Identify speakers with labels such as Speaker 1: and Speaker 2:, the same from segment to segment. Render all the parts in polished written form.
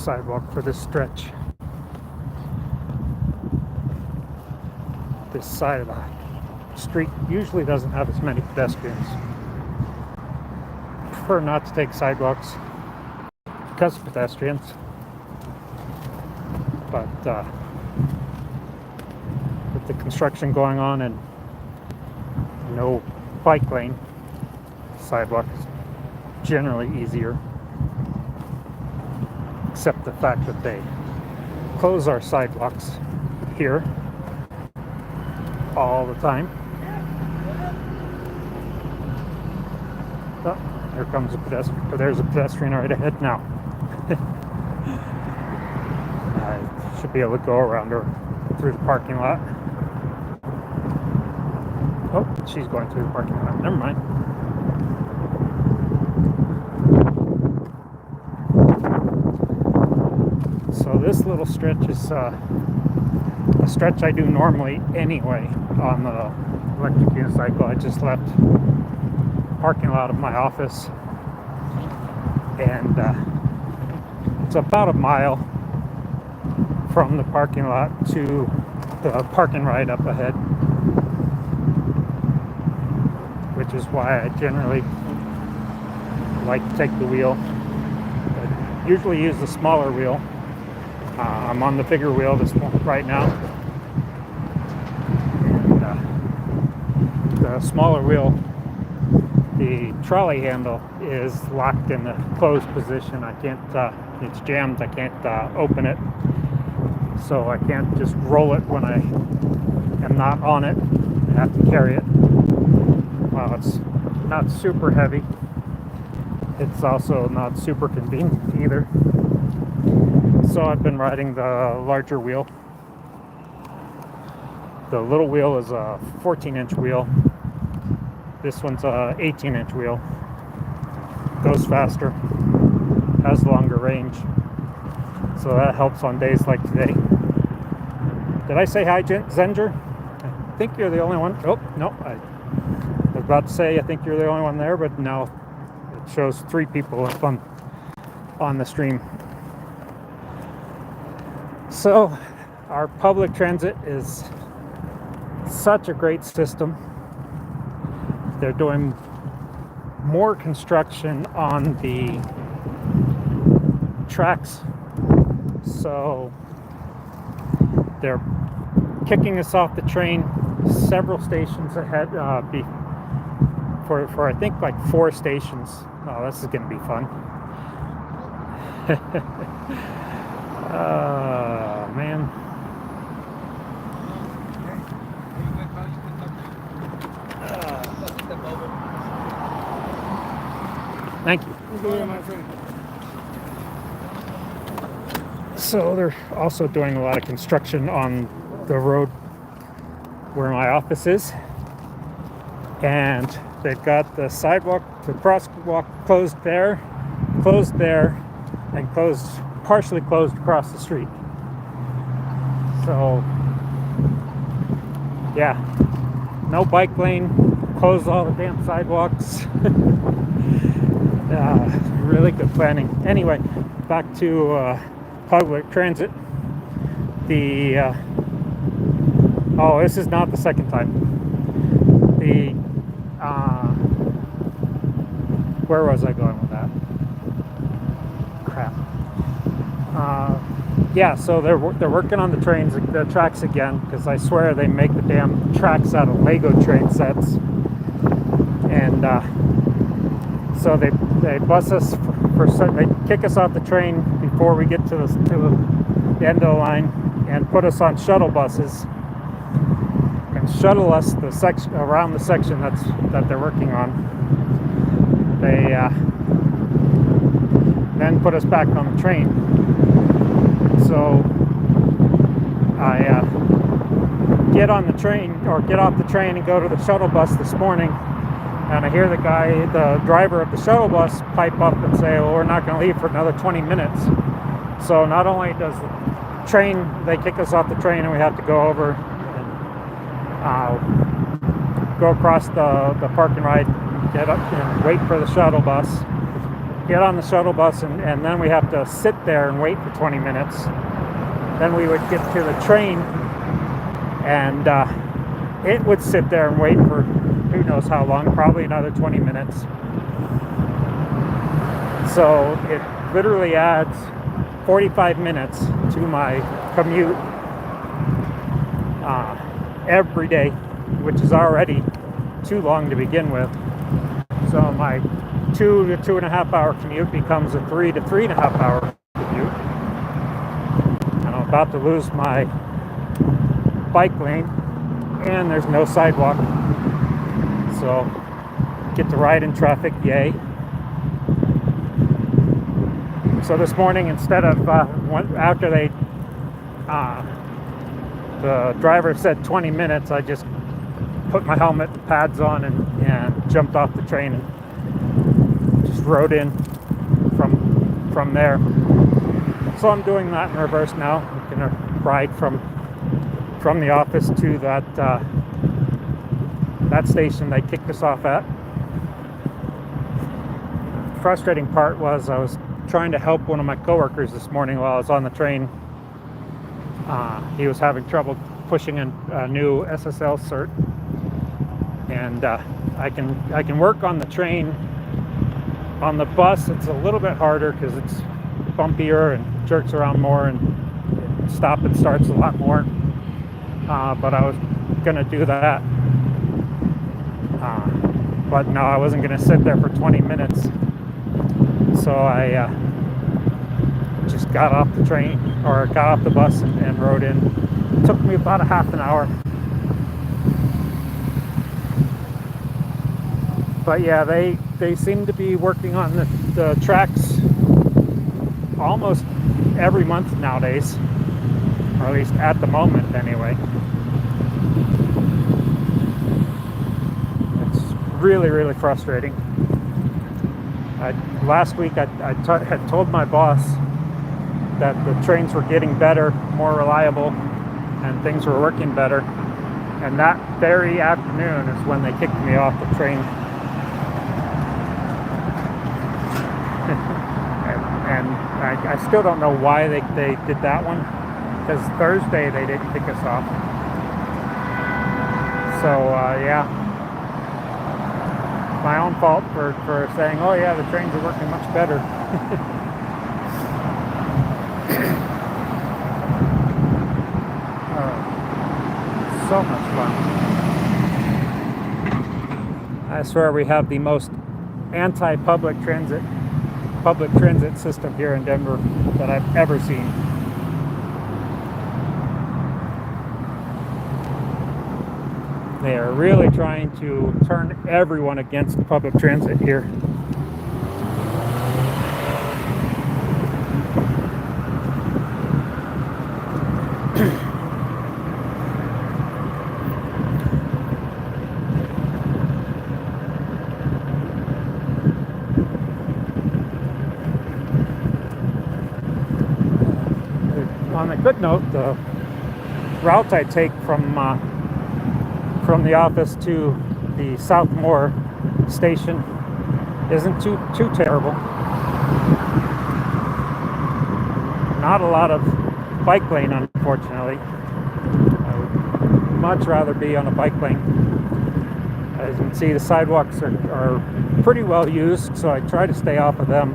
Speaker 1: sidewalk for this stretch. This side of the street usually doesn't have as many pedestrians. I prefer not to take sidewalks because of pedestrians, but with the construction going on and no bike lane, sidewalk is generally easier, except the fact that they close our sidewalks here all the time. Oh, there comes a pedestrian. There's a pedestrian right ahead now. I should be able to go around her through the parking lot. Oh, she's going through the parking lot. Never mind. So this little stretch is a stretch I do normally anyway on the electric unicycle. I just left the parking lot of my office, and it's about a mile from the parking lot to the parking right up ahead, which is why I generally like to take the wheel. I usually use the smaller wheel. I'm on the bigger wheel right now. And the smaller wheel, the trolley handle is locked in the closed position. I can't, it's jammed, I can't open it. So I can't just roll it when I am not on it. I have to carry it. Well, it's not super heavy. It's also not super convenient either. So I've been riding the larger wheel. The little wheel is a 14-inch wheel. This one's a 18-inch wheel. Goes faster, has longer range. So that helps on days like today. Did I say hi, Zenger? I think you're the only one. Oh, no. I was about to say I think you're the only one there, but no. It shows 3 people up on the stream. So our public transit is such a great system. They're doing more construction on the tracks, so they're kicking us off the train several stations ahead, for I think like 4 stations. Oh, this is going to be fun. Man. Thank you. So they're also doing a lot of construction on the road where my office is, and they've got the sidewalk, the crosswalk closed there, and partially closed across the street. So yeah, no bike lane, close all the damn sidewalks. Really good planning. Anyway, back to public transit. Oh, this is not the second time. Where was I going with that? Crap. Yeah, so they're working on the tracks again, because I swear they make the damn tracks out of Lego train sets, and so they bus us they kick us off the train before we get to the end of the line, and put us on shuttle buses and shuttle us the section around the section that they're working on. They then put us back on the train. So I get on the train, or get off the train and go to the shuttle bus this morning, and I hear the driver of the shuttle bus pipe up and say, well, we're not going to leave for another 20 minutes. So not only does the train, they kick us off the train and we have to go over and go across the parking ride, get up and wait for the shuttle bus, get on the shuttle bus, and then we have to sit there and wait for 20 minutes. Then we would get to the train, and it would sit there and wait for who knows how long, probably another 20 minutes. So it literally adds 45 minutes to my commute every day, which is already too long to begin with. So my 2 to 2.5 hour commute becomes a 3 to 3.5 hour commute. And I'm about to lose my bike lane, and there's no sidewalk. So get to ride in traffic, yay. So this morning, instead of after the driver said 20 minutes, I just put my helmet and pads on and jumped off the train and just rode in from there. So I'm doing that in reverse now. I'm gonna ride from the office to that station they kicked us off at. The frustrating part was I was trying to help one of my coworkers this morning while I was on the train. He was having trouble pushing a new SSL cert, and I can work on the train. On the bus, it's a little bit harder because it's bumpier and jerks around more and stop and starts a lot more. But I was gonna do that. But no, I wasn't gonna sit there for 20 minutes. So I just got off the train, or got off the bus and rode in. It took me about a half an hour. But yeah, they seem to be working on the tracks almost every month nowadays, or at least at the moment anyway. It's really, really frustrating. Last week I had told my boss that the trains were getting better, more reliable, and things were working better. And that very afternoon is when they kicked me off the train. and I still don't know why they did that one, because Thursday they didn't kick us off. So yeah, my own fault for saying, oh yeah, the trains are working much better. So much fun. I swear we have the most anti-public transit system here in Denver that I've ever seen. They are really trying to turn everyone against public transit here. On a good note, the route I take from the office to the Southmore station isn't too terrible. Not a lot of bike lane, unfortunately. I would much rather be on a bike lane. As you can see, the sidewalks are pretty well used, so I try to stay off of them.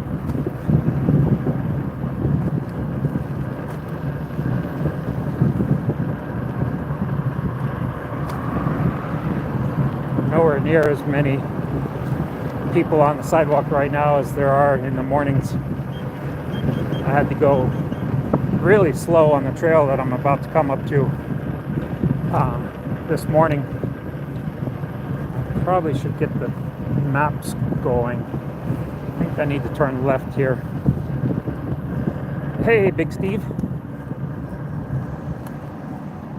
Speaker 1: Nowhere near as many people on the sidewalk right now as there are in the mornings. I had to go really slow on the trail that I'm about to come up to this morning. Probably should get the maps going. I think I need to turn left here. Hey, Big Steve.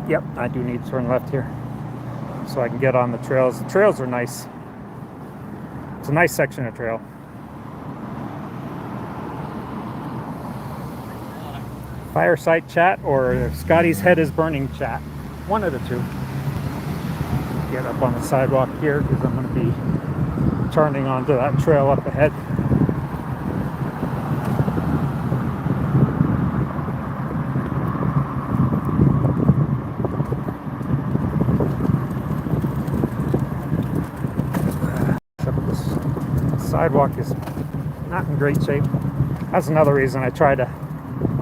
Speaker 1: Yep, I do need to turn left here, so I can get on the trails. The trails are nice. It's a nice section of trail. Fireside chat or Scotty's head is burning chat. One of the two. Get up on the sidewalk here because I'm going to be turning onto that trail up ahead. Sidewalk is not in great shape. That's another reason I try to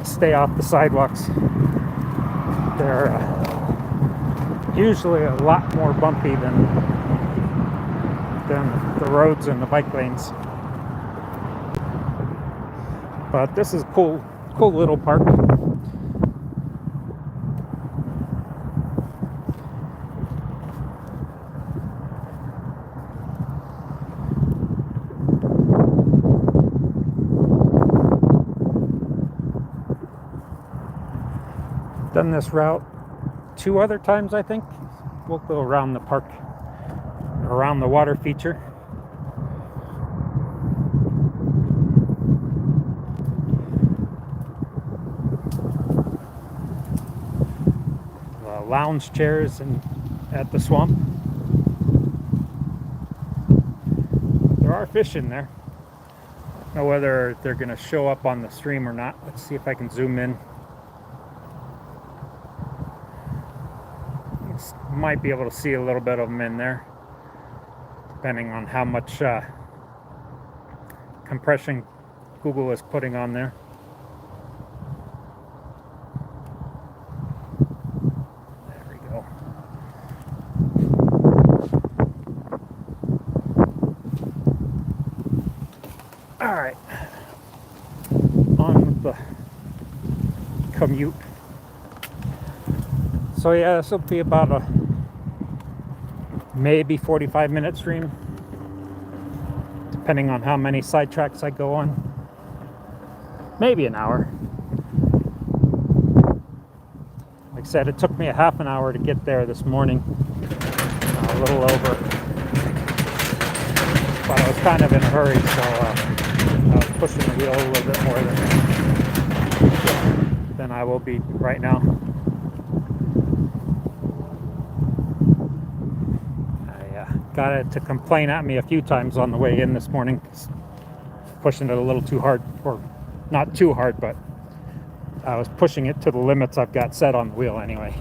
Speaker 1: stay off the sidewalks. They're usually a lot more bumpy than the roads and the bike lanes. But this is cool little park. Done this route 2 other times, I think. We'll go around the park, around the water feature. The lounge chairs at the swamp. There are fish in there. I don't know whether they're going to show up on the stream or not. Let's see if I can zoom in. Might be able to see a little bit of them in there, depending on how much compression Google is putting on there. There we go. All right, on with the commute. So yeah, this will be about a maybe 45-minute stream, depending on how many sidetracks I go on. Maybe an hour. Like I said, it took me a half an hour to get there this morning, a little over. But I was kind of in a hurry, so I was pushing the wheel a little bit more than I will be right now. Got it to complain at me a few times on the way in this morning, pushing it a little too hard, or not too hard, but I was pushing it to the limits I've got set on the wheel anyway,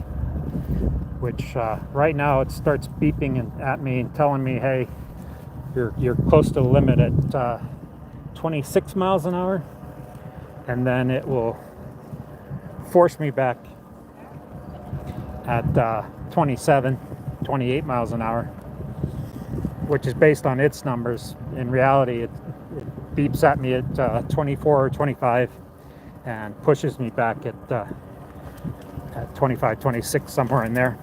Speaker 1: which right now it starts beeping at me and telling me, hey, you're close to the limit at 26 miles an hour, and then it will force me back at 28 miles an hour, which is based on its numbers. In reality, it beeps at me at 24 or 25 and pushes me back at 25, 26, somewhere in there.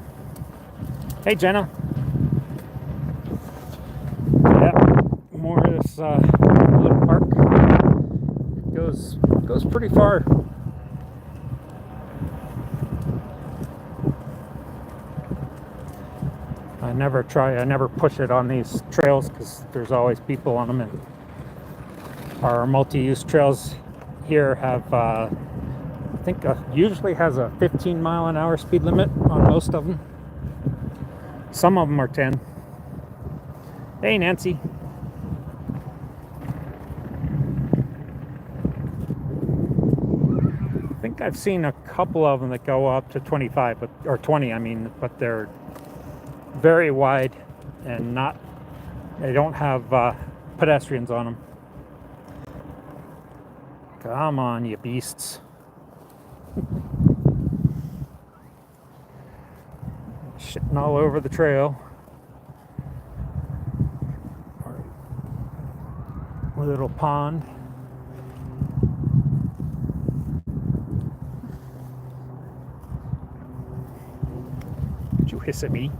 Speaker 1: Hey, Jenna. Yeah, more of this little park. It goes pretty far. I never push it on these trails because there's always people on them, and our multi-use trails here have, I think usually has a 15-mile-an-hour speed limit on most of them. Some of them are 10. Hey, Nancy. I think I've seen a couple of them that go up to 25, or 20, I mean, but they're very wide and they don't have pedestrians on them. Come on, you beasts. Shitting all over the trail. A little pond. Did you hiss at me?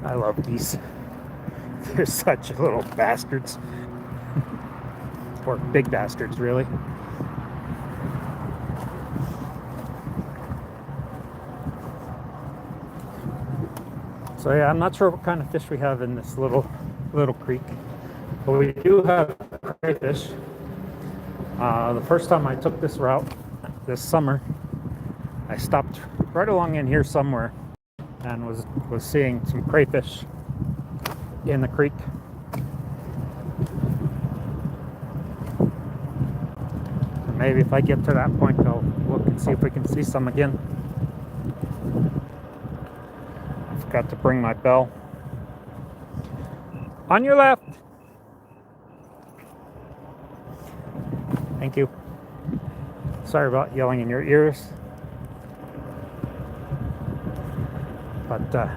Speaker 1: I love these. They're such little bastards. Or big bastards, really. So yeah, I'm not sure what kind of fish we have in this little creek, but we do have crayfish. The first time I took this route this summer, I stopped right along in here somewhere and was seeing some crayfish in the creek. And maybe if I get to that point, I'll look and see if we can see some again. I've Got to bring my bell. On your left. Thank you. Sorry about yelling in your ears. But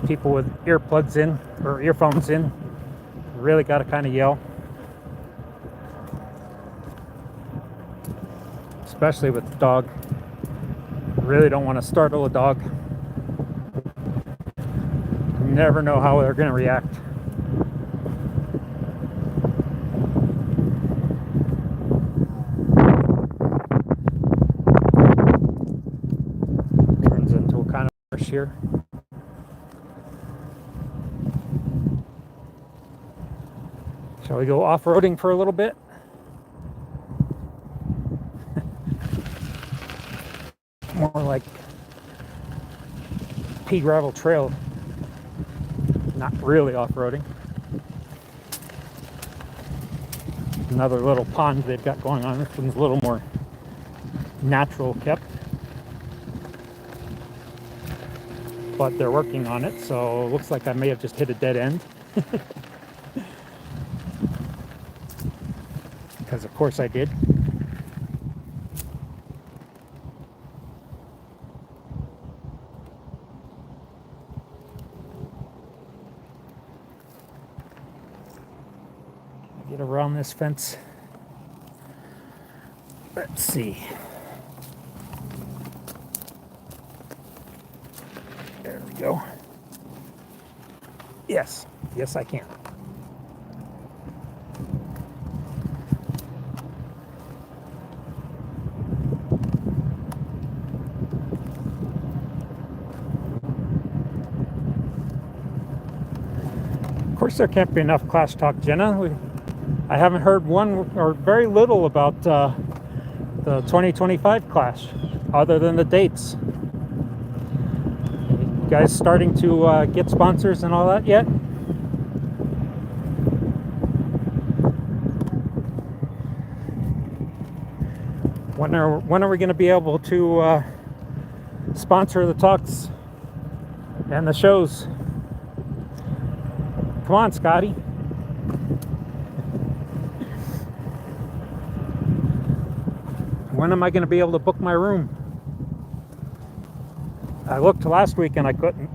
Speaker 1: people with earplugs in or earphones in really got to kind of yell. Especially with the dog. Really don't want to startle a dog. You never know how they're going to react. Turns into a kind of marsh here. Shall we go off-roading for a little bit? More like pea gravel trail, not really off-roading. Another little pond they've got going on. This one's a little more natural kept, but they're working on it, so it looks like I may have just hit a dead end. Because of course I did. Get around this fence. Let's see. There we go. Yes, yes I can. Of course there can't be enough class talk, Jenna. I haven't heard one or very little about the 2025 class, other than the dates. You guys starting to get sponsors and all that yet? When are we going to be able to sponsor the talks and the shows? Come on, Scotty. When am I going to be able to book my room? I looked last week and I couldn't.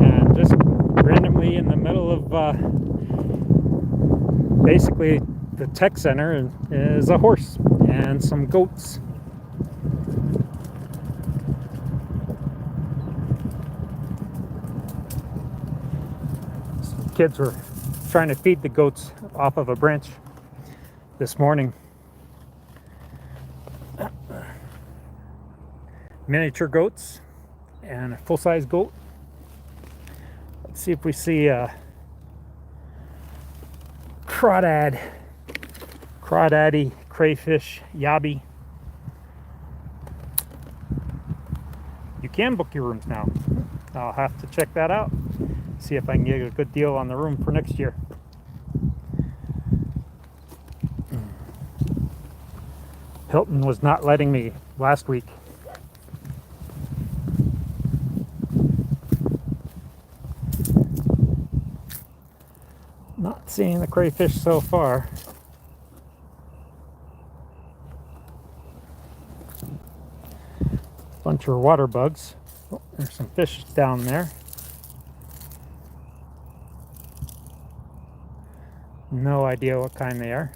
Speaker 1: And just randomly in the middle of basically the tech center is a horse and some goats. Some kids were trying to feed the goats off of a branch this morning. Miniature goats and a full-size goat. Let's see if we see crawdaddy, crayfish, yabby. You can book your rooms now. I'll have to check that out. See if I can get a good deal on the room for next year. Hilton was not letting me last week. Not seeing the crayfish so far. Bunch of water bugs. Oh, there's some fish down there. No idea what kind they are.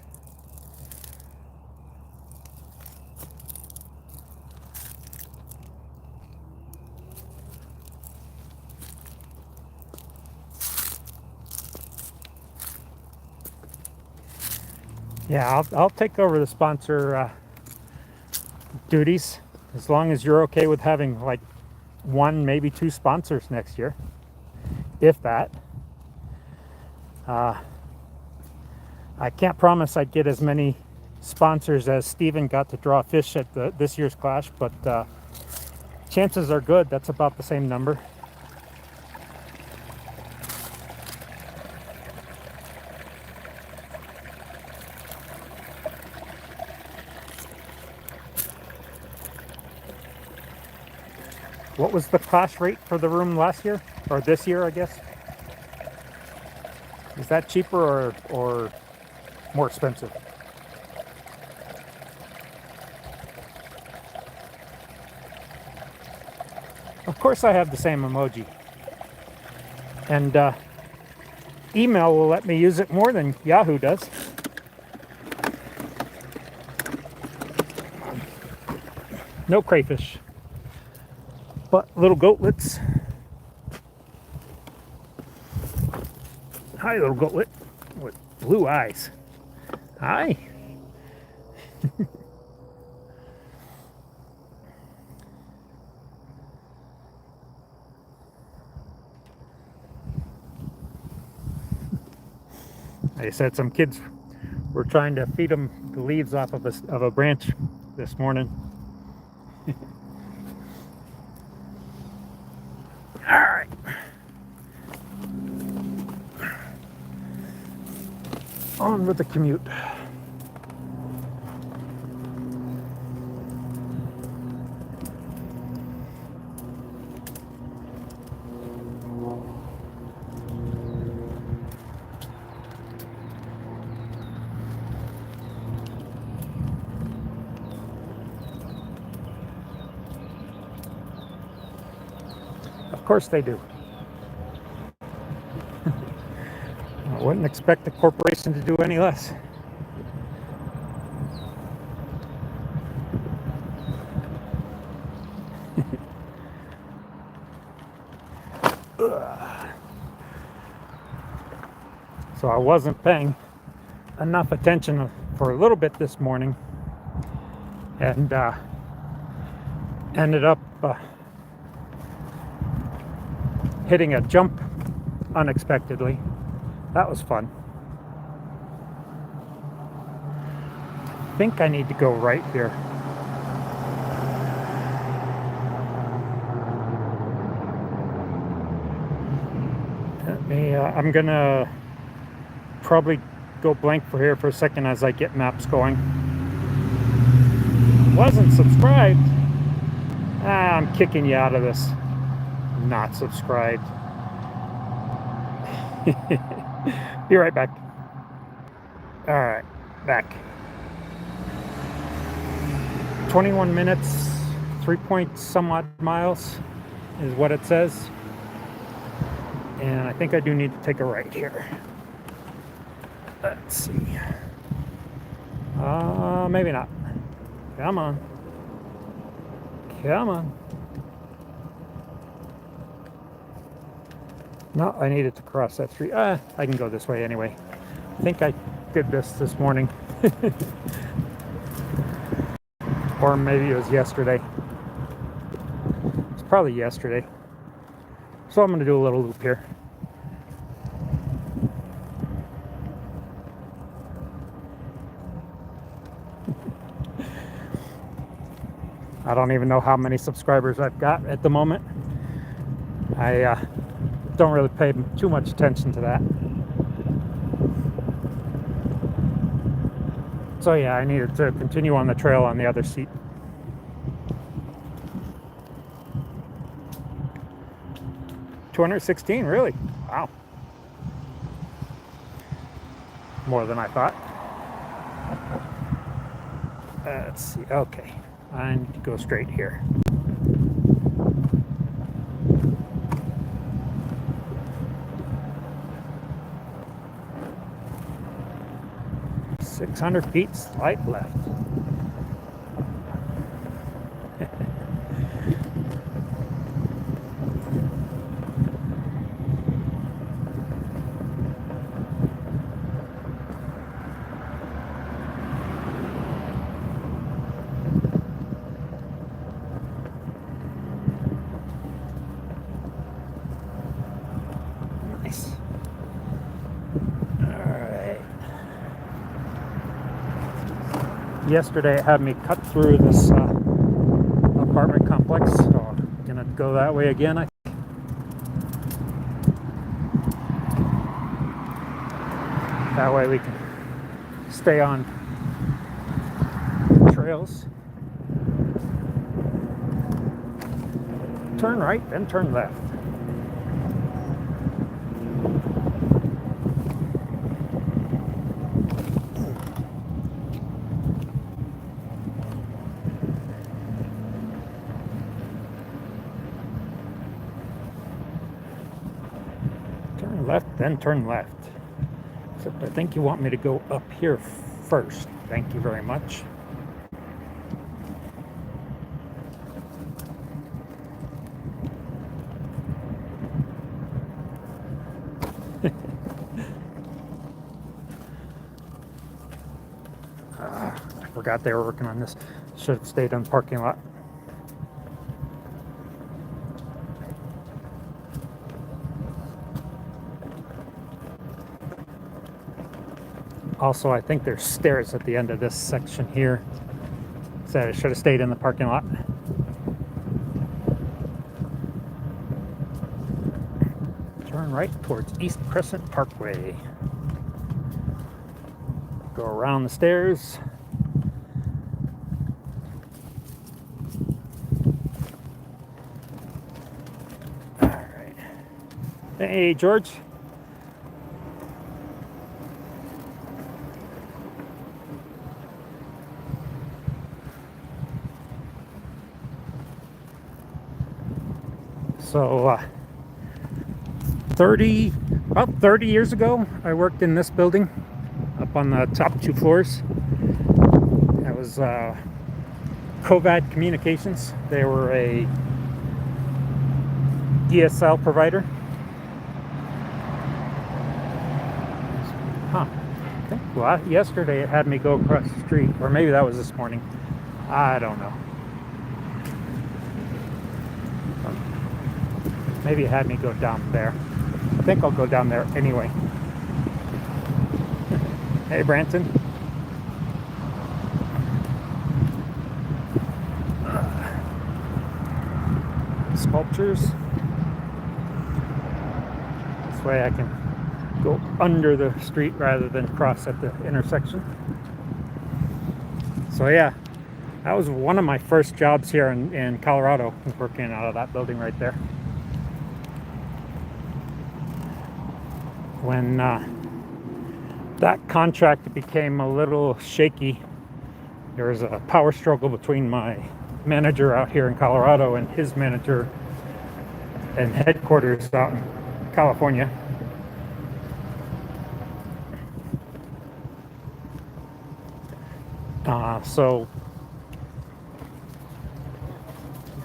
Speaker 1: Yeah, I'll take over the sponsor duties as long as you're okay with having like one, maybe two sponsors next year, if that. I can't promise I'd get as many sponsors as Steven got to draw fish at this year's clash, but chances are good that's about the same number. What was the cost rate for the room last year? Or this year, I guess? Is that cheaper or more expensive? Of course I have the same emoji. And email will let me use it more than Yahoo does. No crayfish, but little goatlets. Hi, little goatlet with blue eyes. Hi. I said some kids were trying to feed them the leaves off of a branch this morning. All right. On with the commute. Of course they do. I wouldn't expect the corporation to do any less. So I wasn't paying enough attention for a little bit this morning, and ended up hitting a jump unexpectedly. That was fun. I think I need to go right here. I'm gonna probably go blank for here for a second as I get maps going. Wasn't subscribed. I'm kicking you out of this. Not subscribed. Be right back. All right, back. 21 minutes, 3-point-some odd miles is what it says. And I think I do need to take a right here. Let's see. Maybe not. Come on. Come on. No, I needed to cross that street. I can go this way anyway. I think I did this morning. Or maybe it was yesterday. It's probably yesterday. So I'm going to do a little loop here. I don't even know how many subscribers I've got at the moment. I don't really pay too much attention to that. So yeah, I needed to continue on the trail on the other seat. $216, really? Wow. More than I thought. Let's see, okay. I need to go straight here. $600 feet, slight left. Nice. Yesterday it had me cut through this apartment complex, so I'm gonna go that way again. That way we can stay on trails. Turn right, then turn left. Turn left, then turn left. Except I think you want me to go up here first. Thank you very much. I forgot they were working on this. Should have stayed in the parking lot. Also, I think there's stairs at the end of this section here. So I should have stayed in the parking lot. Turn right towards East Crescent Parkway. Go around the stairs. All right. Hey, George. So, about 30 years ago, I worked in this building up on the top 2 floors. That was Covad Communications. They were a DSL provider. Huh. I think, well, yesterday it had me go across the street, or maybe that was this morning. I don't know. Maybe it had me go down there. I think I'll go down there anyway. Hey, Branson. Sculptures. This way I can go under the street rather than cross at the intersection. So yeah, that was one of my first jobs here in Colorado, working out of that building right there. When that contract became a little shaky, there was a power struggle between my manager out here in Colorado and his manager and headquarters out in California. So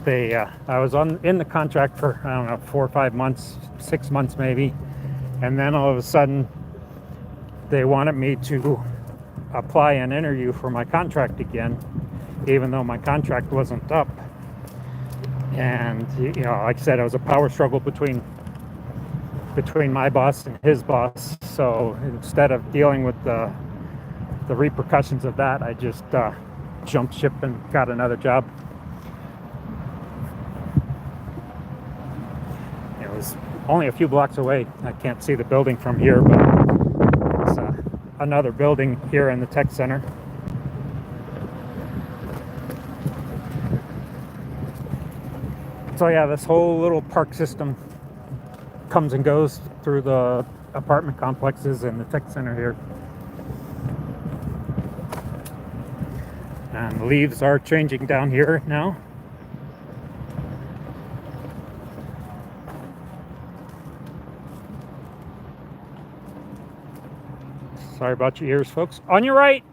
Speaker 1: I was in the contract for, I don't know, 4 or 5 months, 6 months maybe. And then all of a sudden, they wanted me to apply an interview for my contract again, even though my contract wasn't up. And, you know, like I said, it was a power struggle between my boss and his boss. So instead of dealing with the repercussions of that, I just jumped ship and got another job. It was only a few blocks away. I can't see the building from here, but it's another building here in the tech center. So yeah, this whole little park system comes and goes through the apartment complexes in the tech center here. And the leaves are changing down here now. Sorry about your ears, folks. On your right.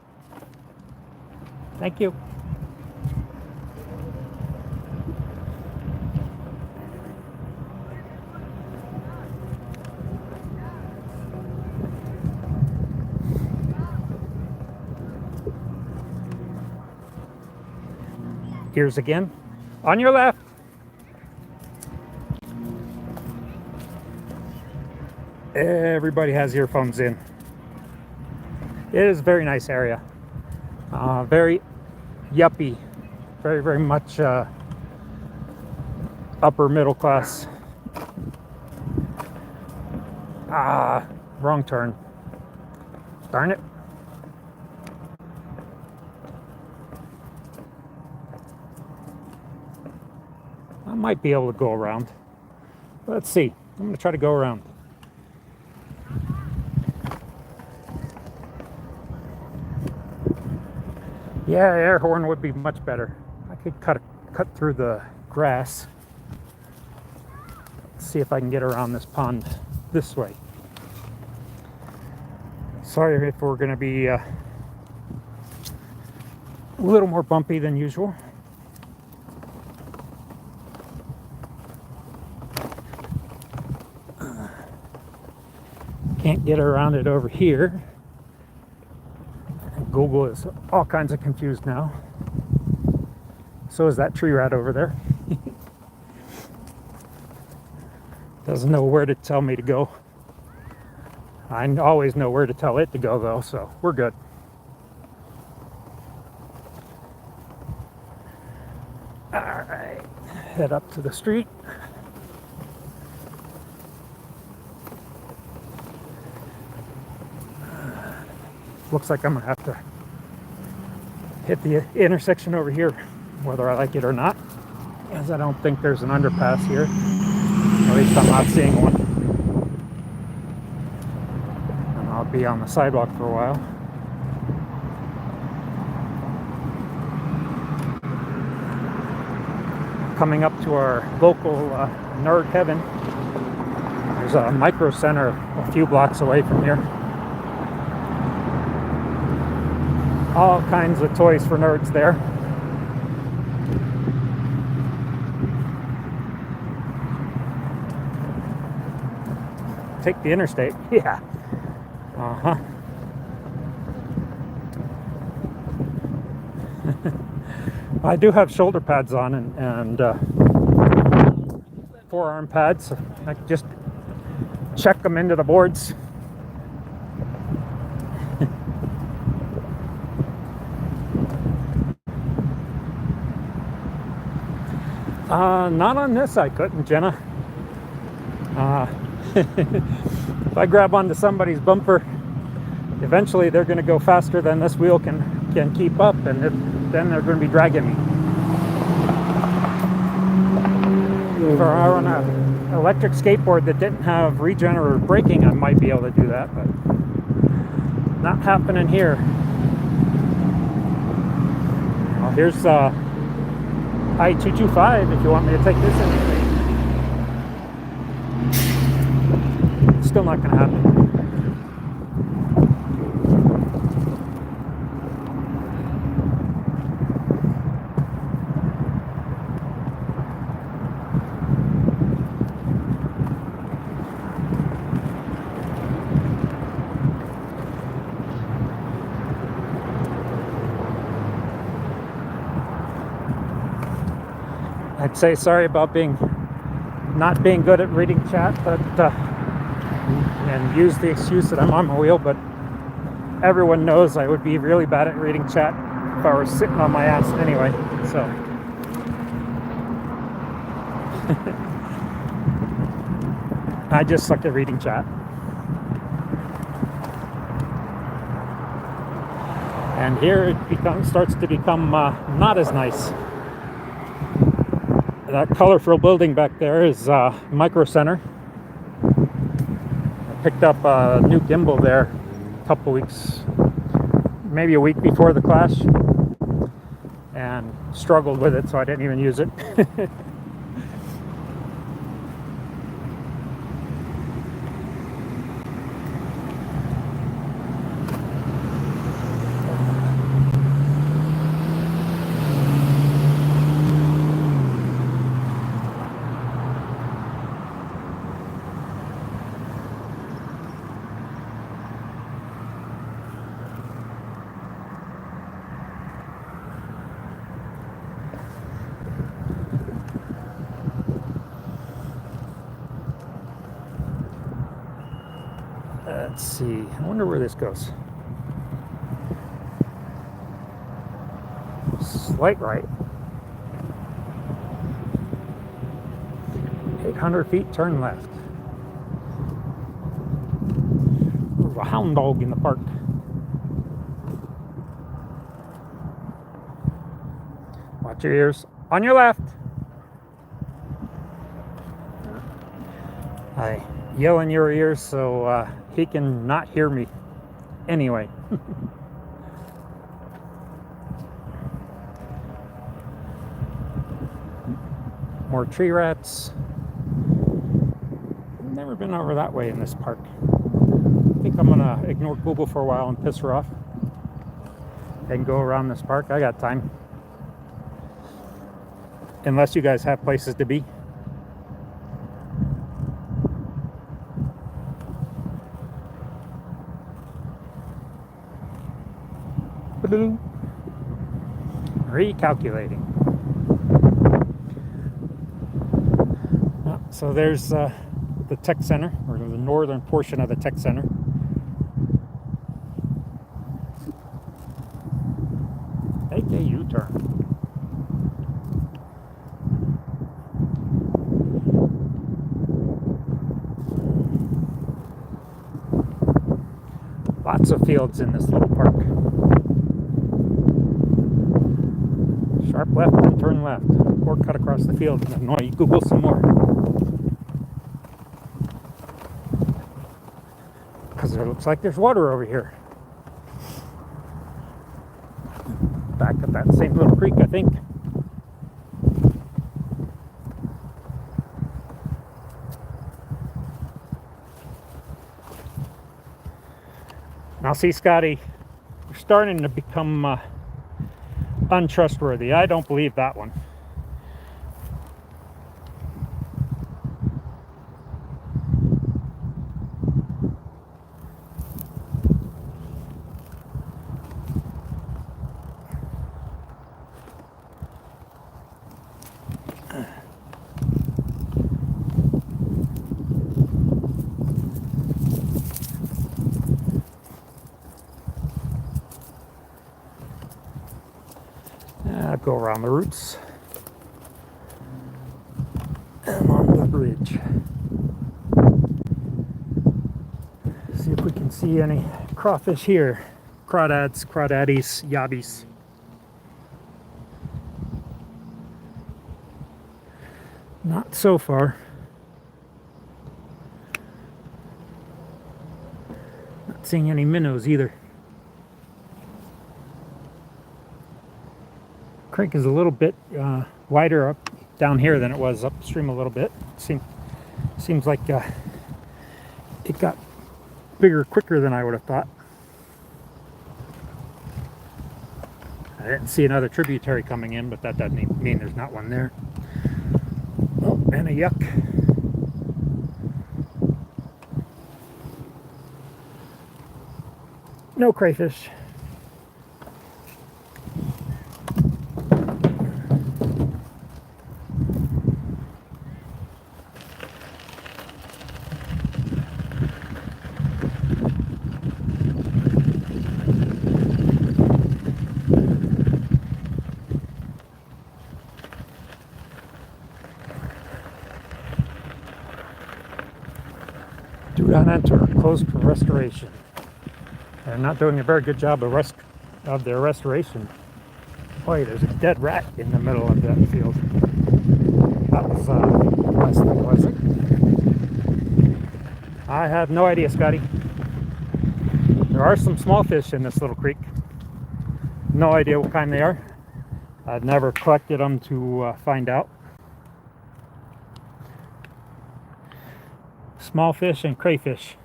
Speaker 1: Thank you. Ears again. On your left. Everybody has earphones in. It is a very nice area. Very yuppie. Very, very much upper middle class. Wrong turn. Darn it. might be able to go around. Let's see. I'm going to try to go around. Yeah, air horn would be much better. I could cut through the grass. Let's see if I can get around this pond this way. Sorry if we're going to be a little more bumpy than usual. Can't get around it over here. Google is all kinds of confused now. So is that tree rat over there. Doesn't know where to tell me to go. I always know where to tell it to go though, so we're good. All right, head up to the street. Looks like I'm gonna have to hit the intersection over here, whether I like it or not, as I don't think there's an underpass here. At least I'm not seeing one. And I'll be on the sidewalk for a while. Coming up to our local nerd heaven. There's a micro center a few blocks away from here. All kinds of toys for nerds there. Take the interstate. Yeah. Uh-huh. I do have shoulder pads on and forearm pads. I can just check them into the boards. Not on this I couldn't, Jenna. If I grab onto somebody's bumper, eventually they're going to go faster than this wheel can keep up, and then they're going to be dragging me. If I were on an electric skateboard that didn't have regenerative braking, I might be able to do that, but not happening here. Well, here's I-225 if you want me to take this interstate. Still not going to happen. I'd say sorry about not being good at reading chat, but and use the excuse that I'm on my wheel, but everyone knows I would be really bad at reading chat if I were sitting on my ass anyway, so. I just suck at reading chat. And here it starts to become not as nice. That colorful building back there is Micro Center. I picked up a new gimbal there a couple weeks, maybe a week before the clash, and struggled with it, so I didn't even use it. Let's see, I wonder where this goes. Slight right. 800 feet, turn left. There's a hound dog in the park. Watch your ears. On your left. I yell in your ears so he can not hear me anyway. More tree rats. Never been over that way in this park. I think I'm gonna ignore Google for a while and piss her off and go around this park. I got time. Unless you guys have places to be. Recalculating. So there's the tech center, or the northern portion of the tech center. Make a U-turn. Lots of fields in this little park. Sharp left and turn left, or cut across the field. No, you Google some more. Because it looks like there's water over here. Back at that same little creek, I think. Now see, Scotty, you're starting to become untrustworthy. I don't believe that one. Go around the roots and on the bridge. See if we can see any crawfish here. Crawdads, crawdaddies, yabbies. Not so far. Not seeing any minnows either. Creek is a little bit wider up down here than it was upstream a little bit. Seems like it got bigger quicker than I would have thought. I didn't see another tributary coming in, but that doesn't mean there's not one there. Oh, and a yuck. No crayfish. Do not enter. Closed for restoration. They're not doing a very good job of their restoration. Boy, there's a dead rat in the middle of that field. That was less than pleasant. I have no idea, Scotty. There are some small fish in this little creek. No idea what kind they are. I've never collected them to find out. Small fish and crayfish.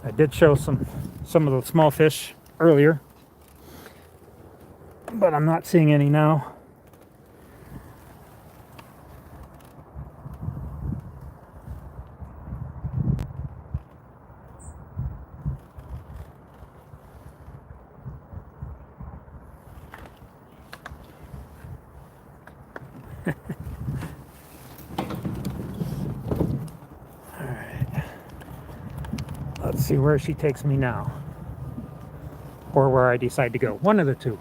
Speaker 1: I did show some of the small fish earlier, but I'm not seeing any now. Let's see where she takes me now, or where I decide to go. One of the two.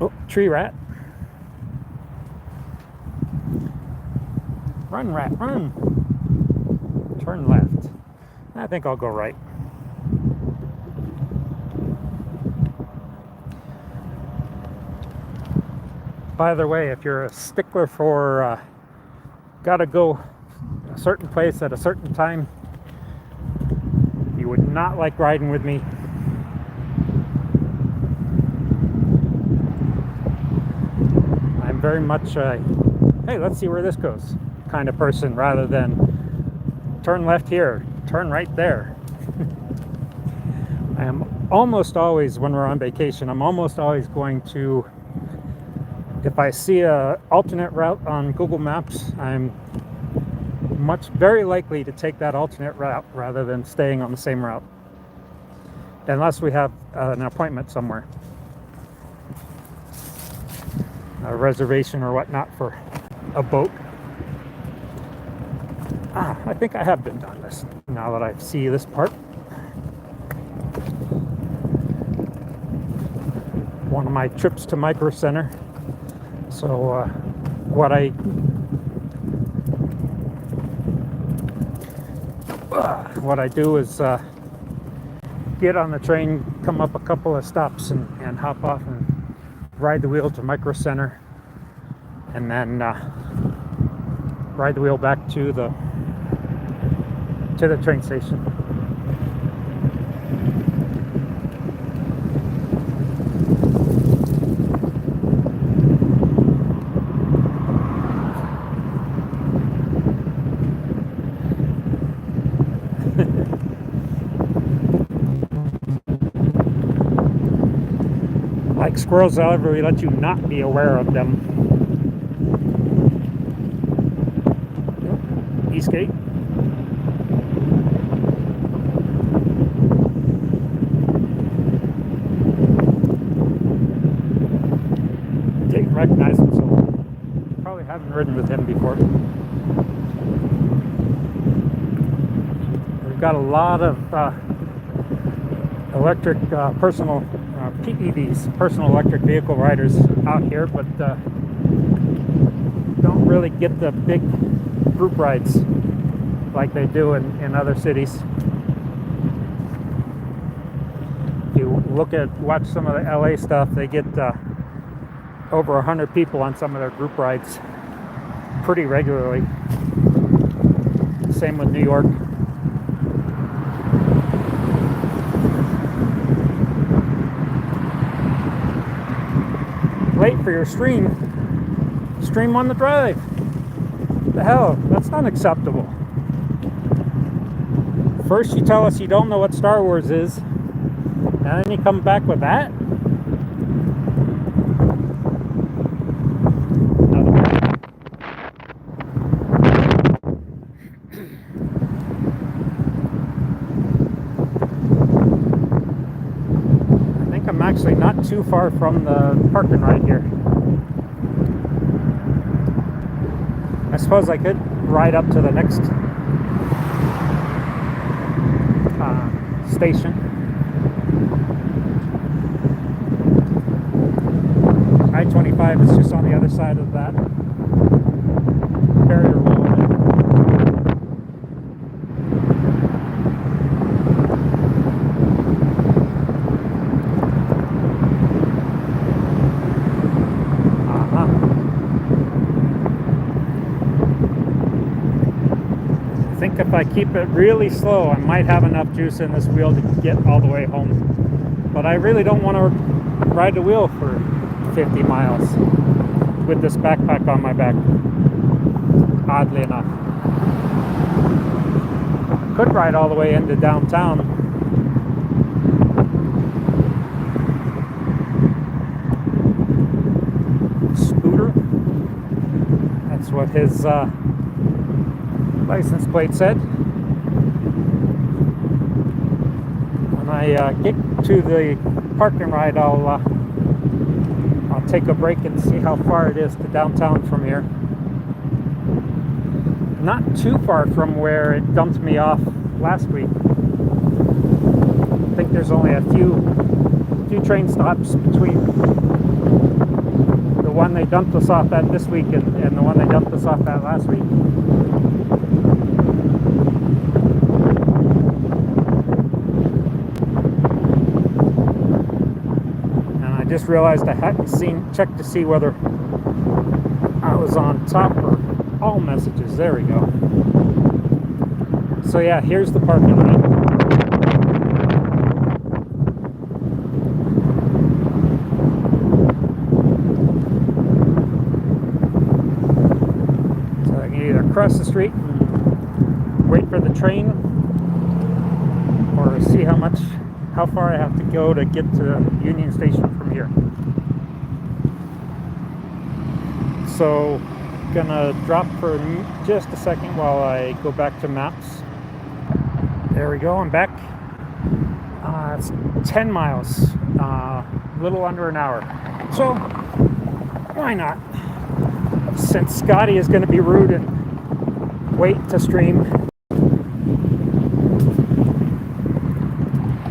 Speaker 1: Oh, tree rat. Run, rat, run. Turn left. I think I'll go right. By the way, if you're a stickler for gotta go a certain place at a certain time, you would not like riding with me. I'm very much a, hey, let's see where this goes kind of person, rather than turn left here, turn right there. I am almost always, when we're on vacation, I'm almost always going to, if I see a alternate route on Google Maps, I'm very likely to take that alternate route rather than staying on the same route, unless we have an appointment somewhere, a reservation or whatnot for a boat. I think I have been down this now that I see this part. One of my trips to Micro Center. So what I do is get on the train, come up a couple of stops, and hop off and ride the wheel to Micro Center, and then ride the wheel back to the train station. Like squirrels, however, we let you not be aware of them. East Gate. Didn't recognize him, so probably haven't ridden with him before. We've got a lot of electric personal PEVs, personal electric vehicle riders out here, but don't really get the big group rides like they do in other cities. If you watch some of the LA stuff, they get over 100 people on some of their group rides pretty regularly. Same with New York. Late for your stream on the drive. The hell, that's not acceptable. First you tell us you don't know what Star Wars is, and then you come back with that? I think I'm actually not too far from the park and ride here. I suppose I could ride up to the next station. I-25 is just on the other side of that barrier wall. I think if I keep it really slow, I might have enough juice in this wheel to get all the way home. But I really don't want to ride the wheel for 50 miles with this backpack on my back, oddly enough. I could ride all the way into downtown. Scooter. That's what his license plate said. When I get to the park and ride, I'll take a break and see how far it is to downtown from here. Not too far from where it dumped me off last week. I think there's only a few train stops between the one they dumped us off at this week and the one they dumped us off at last week. Just realized I hadn't checked to see whether was on top of all messages. There we go. So yeah, here's the parking lot. So I can either cross the street and wait for the train, or see how far I have to go to get to Union Station from here. So gonna drop for just a second while I go back to maps. There we go, I'm back. It's 10 miles, a little under an hour. So why not? Since Scotty is gonna be rude and wait to stream,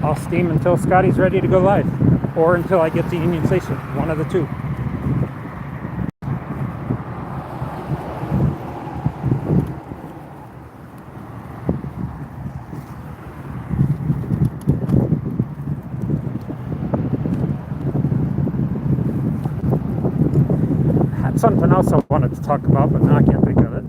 Speaker 1: I'll steam until Scotty's ready to go live, or until I get to Union Station, one of the two. Had something else I wanted to talk about, but now I can't think of it.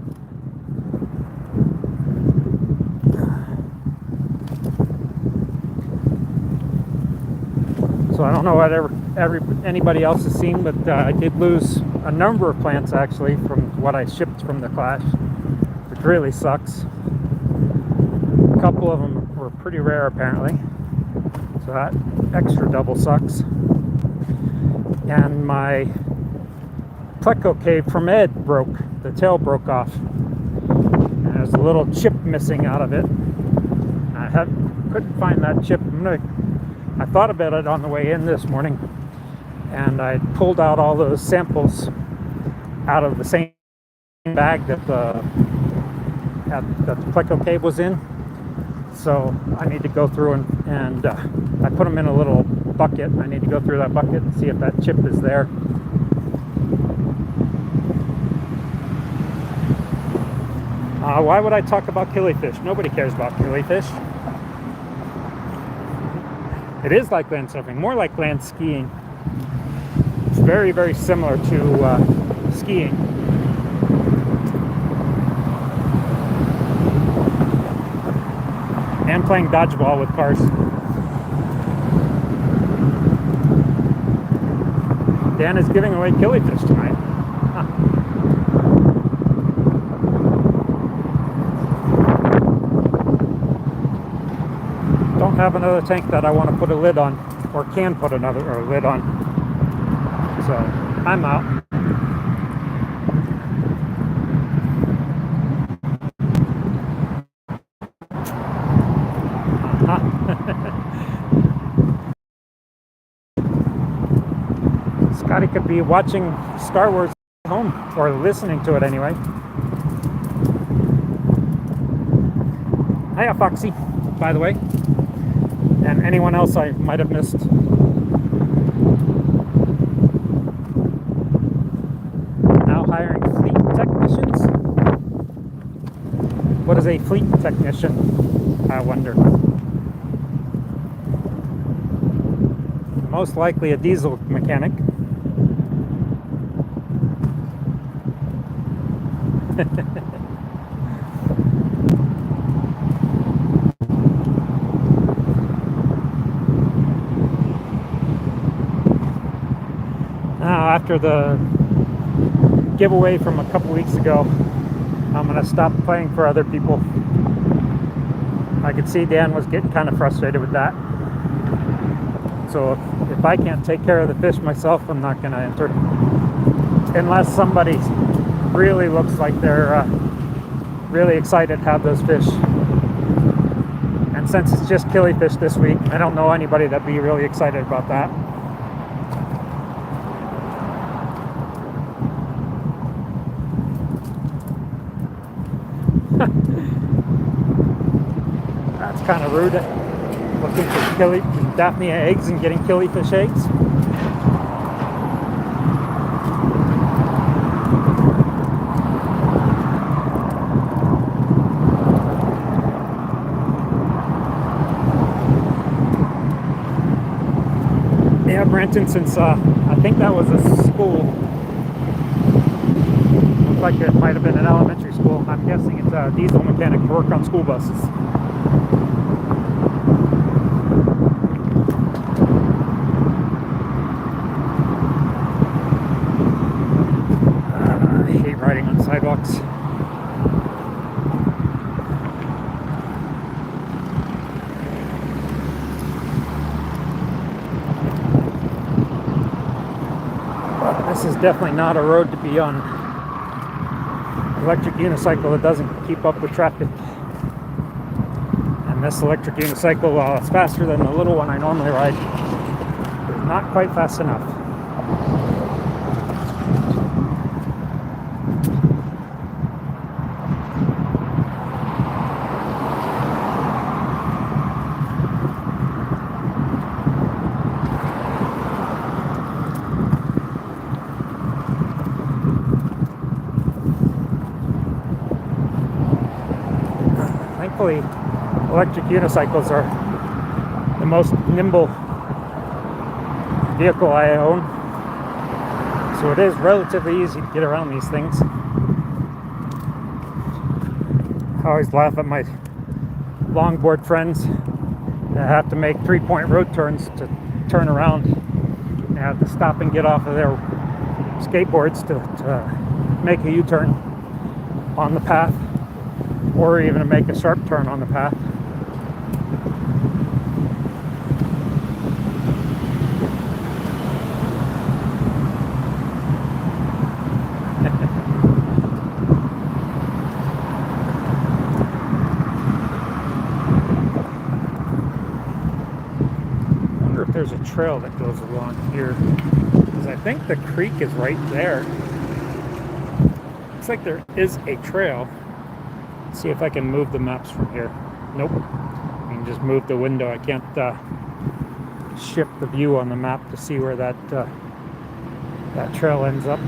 Speaker 1: So I don't know what anybody else has seen, but I did lose a number of plants actually from what I shipped from the clash, which really sucks. A couple of them were pretty rare apparently, so that extra double sucks. And my pleco cave from Ed broke. The tail broke off, and there's a little chip missing out of it. I couldn't find that chip. I thought about it on the way in this morning, and I pulled out all those samples out of the same bag that the pleco cave was in. So I need to go through and I put them in a little bucket. I need to go through that bucket and see if that chip is there. Why would I talk about killifish? Nobody cares about killifish. It is like land surfing, more like land skiing. It's very, very similar to skiing. And playing dodgeball with cars. Dan is giving away killifish tonight. Huh. Don't have another tank that I want to put a lid on, or can put another lid on. So I'm out. Scotty could be watching Star Wars at home, or listening to it anyway. Hiya, Foxy, by the way. And anyone else I might have missed. Now hiring fleet technicians? What is a fleet technician, I wonder? Most likely a diesel mechanic. Now, after the giveaway from a couple weeks ago, I'm going to stop playing for other people. I could see Dan was getting kind of frustrated with that. So if I can't take care of the fish myself, I'm not going to enter. Unless somebody really looks like they're really excited to have those fish. And since it's just killifish this week, I don't know anybody that'd be really excited about that. That's kind of rude. Looking for Daphnia eggs and getting killifish eggs. Yeah, Brenton, since I think that was a school. like it might have been an elementary school. I'm guessing it's a diesel mechanic to work on school buses. I hate riding on sidewalks. This is definitely not a road to be on. Electric unicycle that doesn't keep up with traffic. And this electric unicycle, while it's faster than the little one I normally ride, is not quite fast enough. Thankfully, electric unicycles are the most nimble vehicle I own, so it is relatively easy to get around these things. I always laugh at my longboard friends that have to make 3-point road turns to turn around. They have to stop and get off of their skateboards to make a U-turn on the path, or even to make a sharp turn on the path. I wonder if there's a trail that goes along here, because I think the creek is right there. Looks like there is a trail. See if I can move the maps from here. Nope. I can just move the window. I can't shift the view on the map to see where that that trail ends up.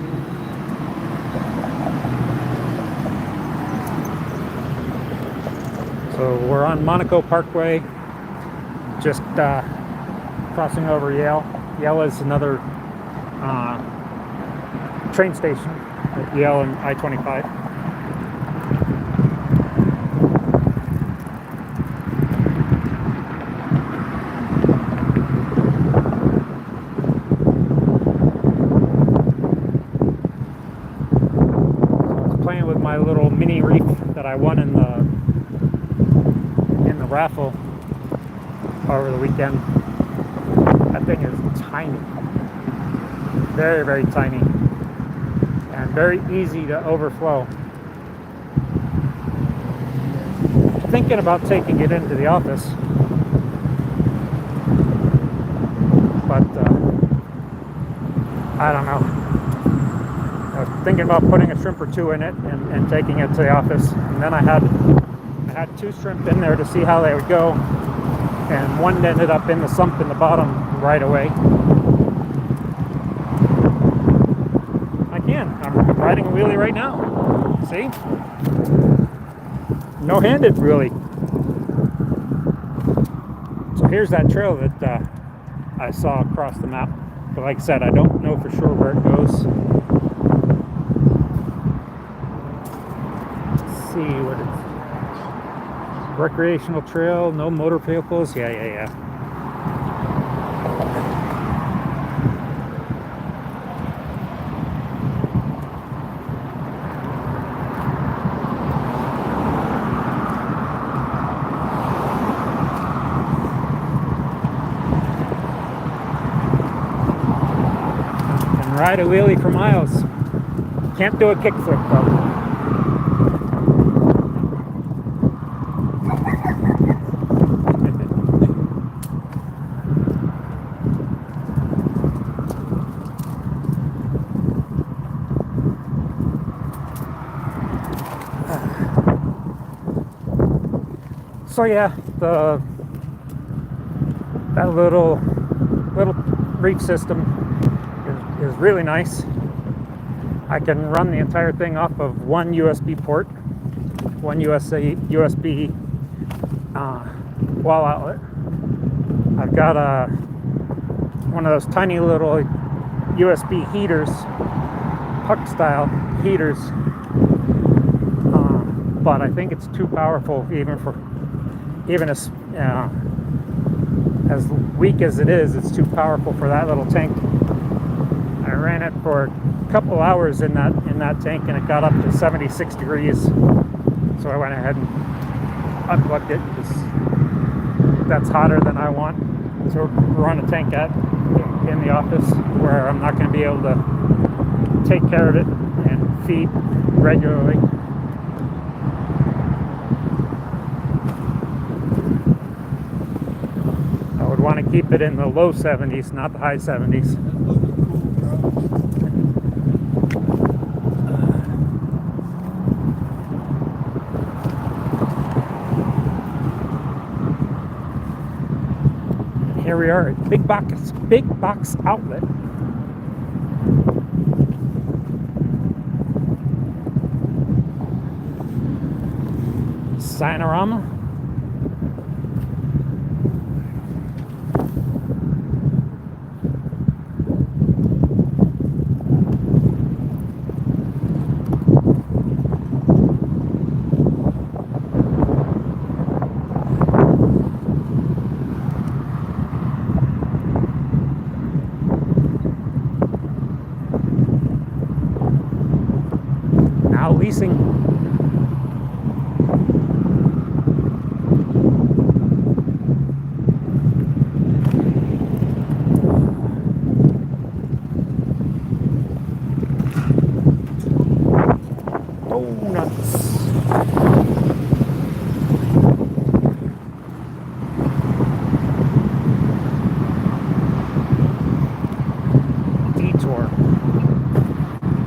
Speaker 1: So we're on Monaco Parkway, just crossing over Yale. Yale is another train station at Yale and I-25. My little mini reef that I won in the raffle over the weekend. That thing is tiny, very, very tiny, and very easy to overflow. Thinking about taking it into the office, but I don't know. I was thinking about putting a shrimp or two in it and taking it to the office. And then I had 2 shrimp in there to see how they would go. And one ended up in the sump in the bottom right away. Again, I'm riding a wheelie right now. See? No-handed, really. So here's that trail that I saw across the map. But like I said, I don't know for sure where it goes. See what it's recreational trail, no motor vehicles. Yeah. And ride a wheelie for miles. Can't do a kickflip though. So yeah, that little reef system is really nice. I can run the entire thing off of one USB port, one USB wall outlet. I've got one of those tiny little USB heaters, puck style heaters, but I think it's too powerful even as weak as it is. It's too powerful for that little tank. I ran it for a couple hours in that tank, and it got up to 76 degrees. So I went ahead and unplugged it because that's hotter than I want to run a tank at in the office, where I'm not going to be able to take care of it and feed regularly. I would want to keep it in the low 70s, not the high 70s. Here we are at Big Box Outlet. Signorama. Now leasing. Detour.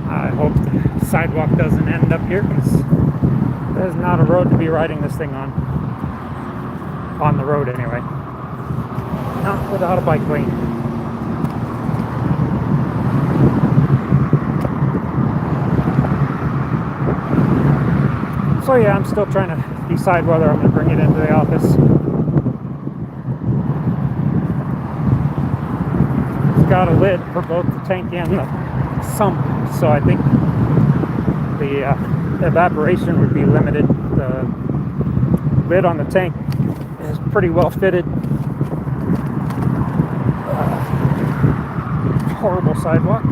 Speaker 1: I hope the sidewalk doesn't end up here, because there's not a road to be riding this thing on the road anyway. Not without a bike lane. So yeah, I'm still trying to decide whether I'm going to bring it into the office. It's got a lid for both the tank and the sump, so I think the evaporation would be limited. The lid on the tank is pretty well fitted. Horrible sidewalk.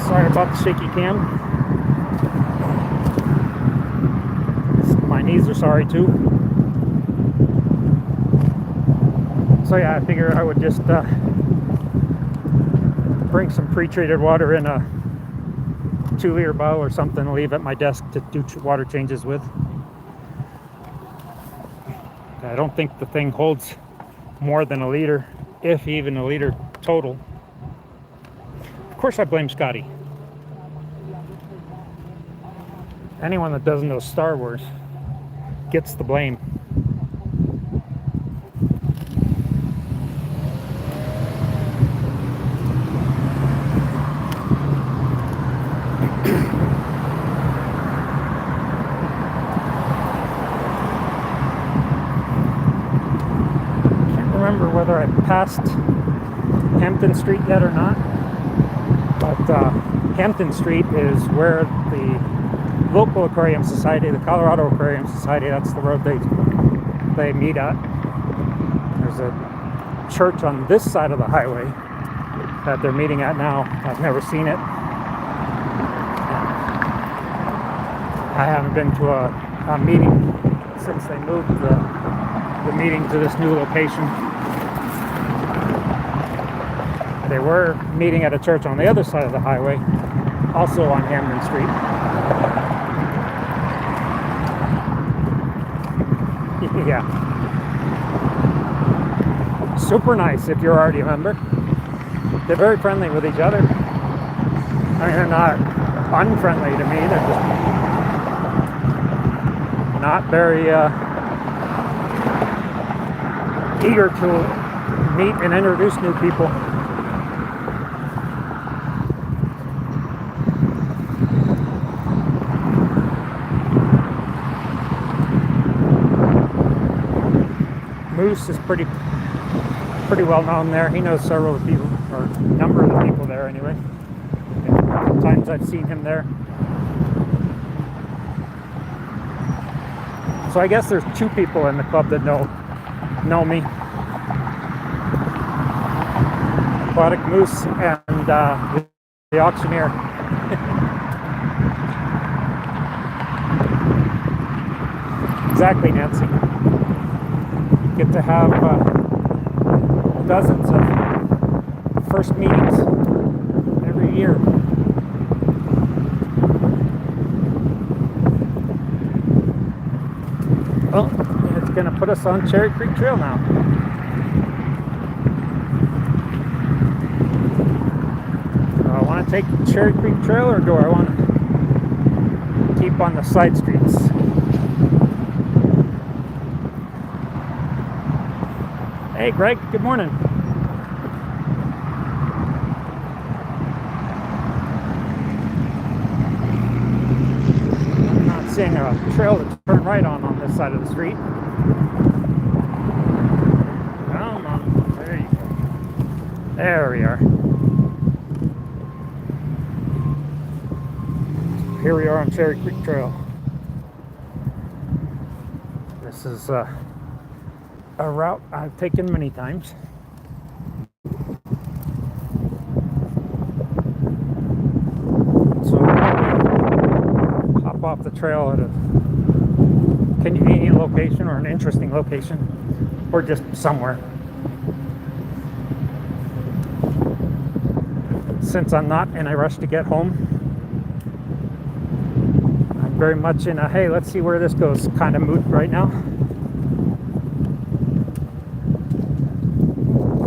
Speaker 1: Sorry about the shaky cam. My knees are sorry too. So yeah, I figure I would just bring some pre-treated water in a 2-liter bottle or something and leave at my desk to do water changes with. I don't think the thing holds more than a liter, if even a liter total. Of course I blame Scotty. Anyone that doesn't know Star Wars gets the blame. Can't remember whether I passed Hampton Street yet or not, but Hampton Street is where the local aquarium society, the Colorado Aquarium Society, that's the road they meet at. There's a church on this side of the highway that they're meeting at now. I've never seen it. I haven't been to a meeting since they moved the meeting to this new location. They were meeting at a church on the other side of the highway, also on Hampton Street. Yeah. Super nice if you're already a member. They're very friendly with each other. I mean, they're not unfriendly to me. They're just not very eager to meet and introduce new people. Moose is pretty well known there. He knows several of the people, or a number of the people there anyway. A couple times I've seen him there. So I guess there's 2 people in the club that know me. Aquatic Moose and the auctioneer. Exactly, Nancy. Get to have dozens of first meetings every year. Well, it's going to put us on Cherry Creek Trail now. Do I want to take Cherry Creek Trail, or do I want to keep on the side streets? Hey Greg, good morning. I'm not seeing a trail to turn right on this side of the street. Come on, there you go. There we are. Here we are on Cherry Creek Trail. This is a route I've taken many times. So hop off the trail at a convenient location or an interesting location, or just somewhere. Since I'm not in a rush to get home, I'm very much in a hey, let's see where this goes kind of mood right now.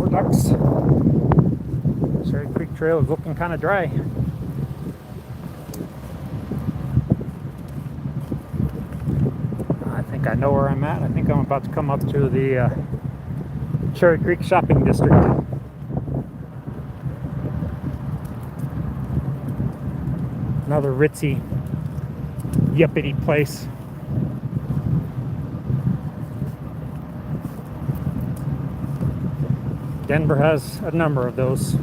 Speaker 1: Ducks. Cherry Creek Trail is looking kind of dry. I think I know where I'm at. I think I'm about to come up to the Cherry Creek Shopping District. Another ritzy, yuppity place. Denver has a number of those.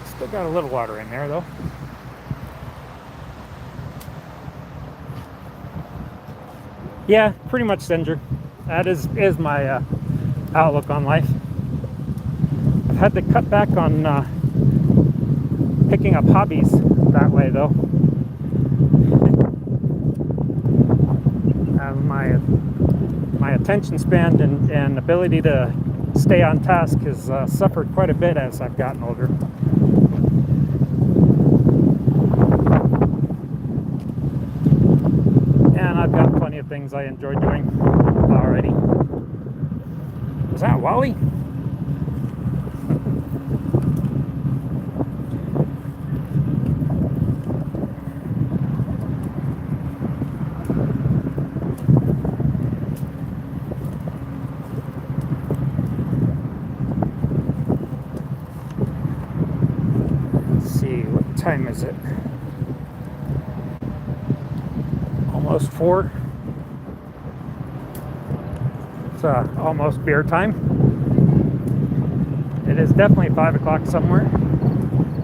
Speaker 1: Still got a little water in there though. Yeah, pretty much Stenger. That is my outlook on life. I've had to cut back on picking up hobbies that way though. My attention span and ability to stay on task has suffered quite a bit as I've gotten older. And I've got plenty of things I enjoy doing already. Is that Wally? Let's see, what time is it? Almost 4. It's almost beer time. It is definitely 5 o'clock somewhere.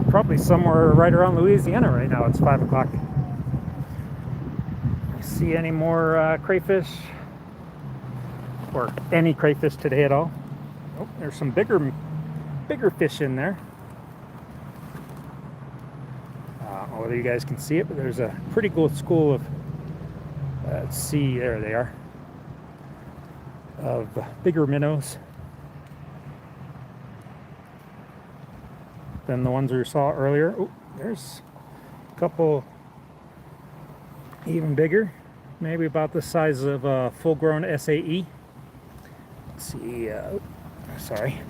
Speaker 1: Probably somewhere right around Louisiana right now. It's 5 o'clock. See any more crayfish? Or any crayfish today at all? Oh, there's some bigger fish in there. I don't know whether you guys can see it, but there's a pretty cool school of let's see, there they are, of bigger minnows than the ones we saw earlier. Oh, there's a couple even bigger, maybe about the size of a full-grown SAE. Let's see, sorry.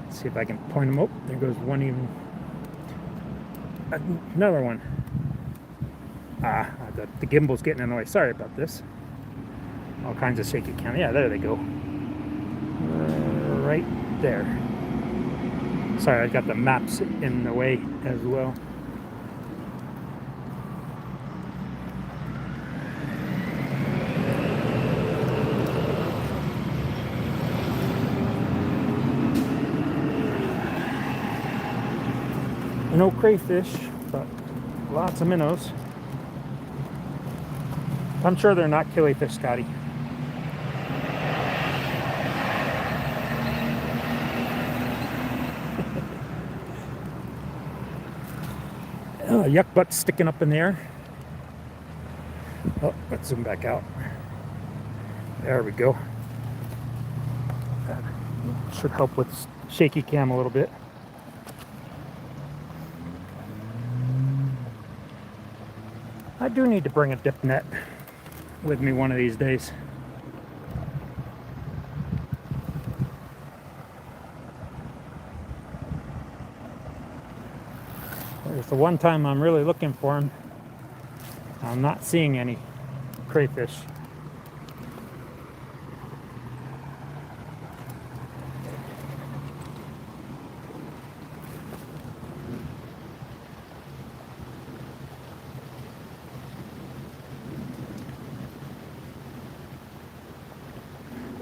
Speaker 1: Let's see if I can point them up. There goes one even. Another one. The gimbal's getting in the way. Sorry about this. All kinds of shaky cam. Yeah, there they go. Right there. Sorry, I got the maps in the way as well. No crayfish, but lots of minnows. I'm sure they're not killifish, Scotty. Oh, yuck butt sticking up in the air. Oh, let's zoom back out. There we go. That should help with shaky cam a little bit. I do need to bring a dip net with me one of these days. There's the one time I'm really looking for them. I'm not seeing any crayfish.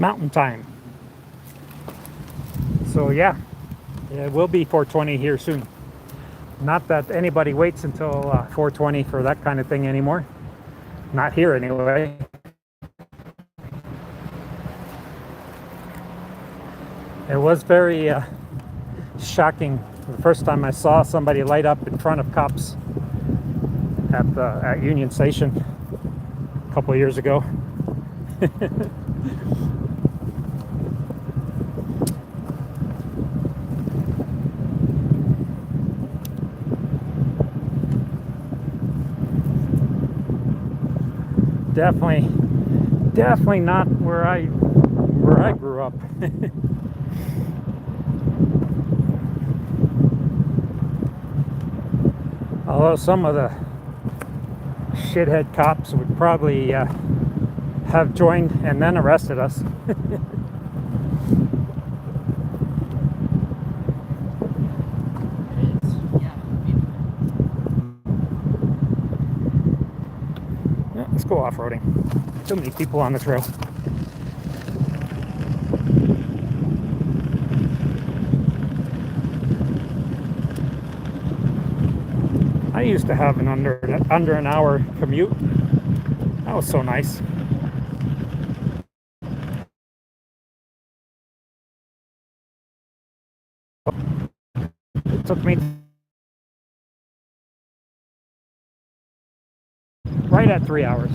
Speaker 1: Mountain time. So yeah, it will be 420 here soon. Not that anybody waits until 420 for that kind of thing anymore. Not here anyway. It was very shocking the first time I saw somebody light up in front of cops at Union Station a couple of years ago. Definitely not where I grew up. Although some of the shithead cops would probably have joined and then arrested us. Yeah, let's go off-roading. Too many people on the trail. I used to have an under an hour commute. That was so nice. It took me right at 3 hours,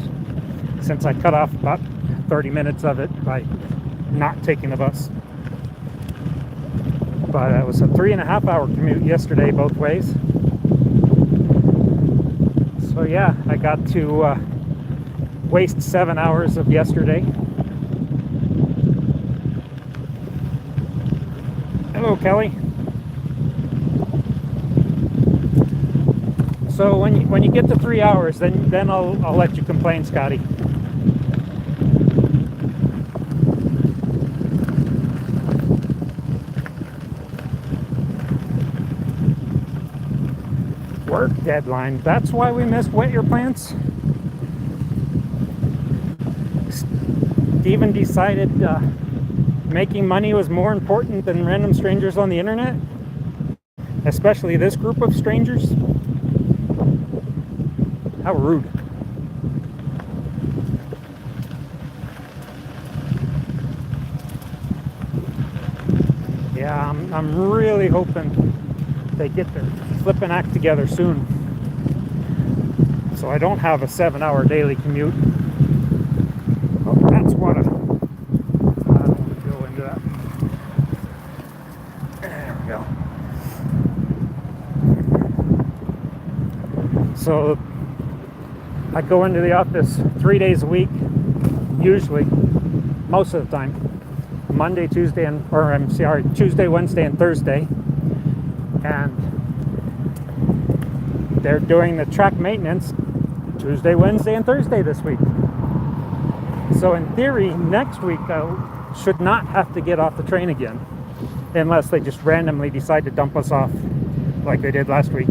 Speaker 1: since I cut off about 30 minutes of it by not taking the bus. But it was a 3.5 hour commute yesterday both ways. So yeah, I got to waste 7 hours of yesterday. Hello, Kelly. So when you get to 3 hours, then I'll let you complain, Scotty. Work deadline. That's why we missed Wet Your Plants. Steven decided making money was more important than random strangers on the internet, especially this group of strangers. How rude. Yeah, I'm really hoping they get their flipping act together soon, so I don't have a 7-hour daily commute. Oh, that's water. I don't want to go into that. There we go. So I go into the office 3 days a week, usually, most of the time. Monday, Tuesday, Tuesday, Wednesday, and Thursday. And they're doing the track maintenance Tuesday, Wednesday, and Thursday this week. So in theory, next week I should not have to get off the train again, unless they just randomly decide to dump us off like they did last week.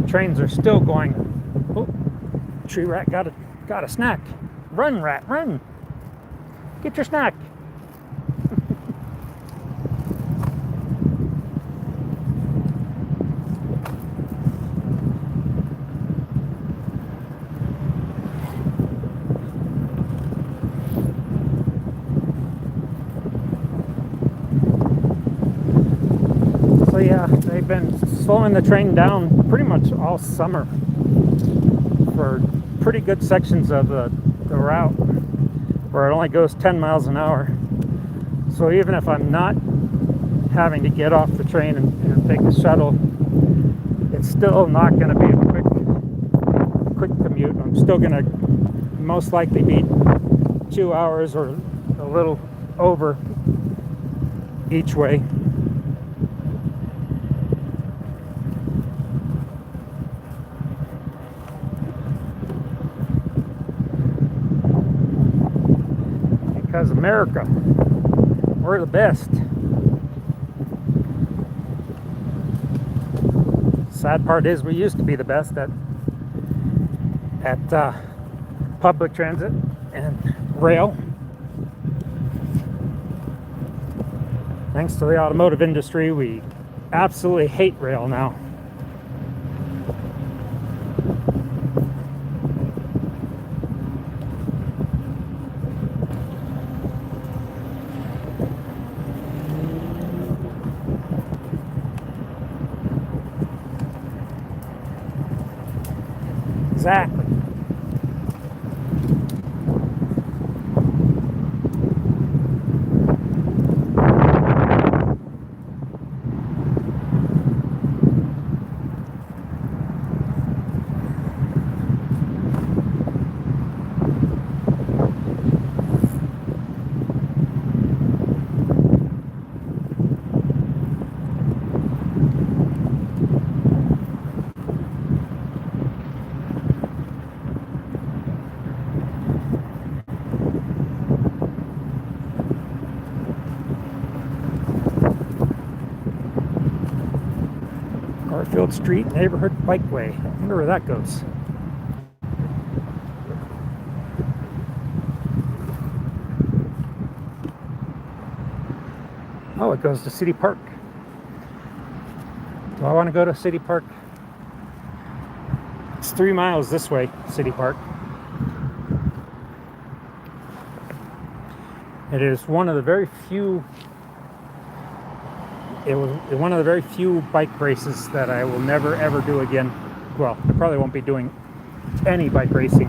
Speaker 1: trains are still going. Oh, tree rat got a snack. Run, rat, run! Get your snack. So yeah, they've been slowing the train down pretty much all summer for pretty good sections of the route where it only goes 10 miles an hour. So even if I'm not having to get off the train and take a shuttle, it's still not going to be a quick commute. I'm still going to most likely be 2 hours or a little over each way. Because America, we're the best. Sad part is we used to be the best at public transit and rail. Thanks to the automotive industry, we absolutely hate rail now. Exactly. Garfield Street Neighborhood Bikeway. I wonder where that goes. Oh, it goes to City Park. Do I want to go to City Park? It's 3 miles this way, City Park. It is one of the very few. It was one of the very few bike races that I will never ever do again. Well, I probably won't be doing any bike racing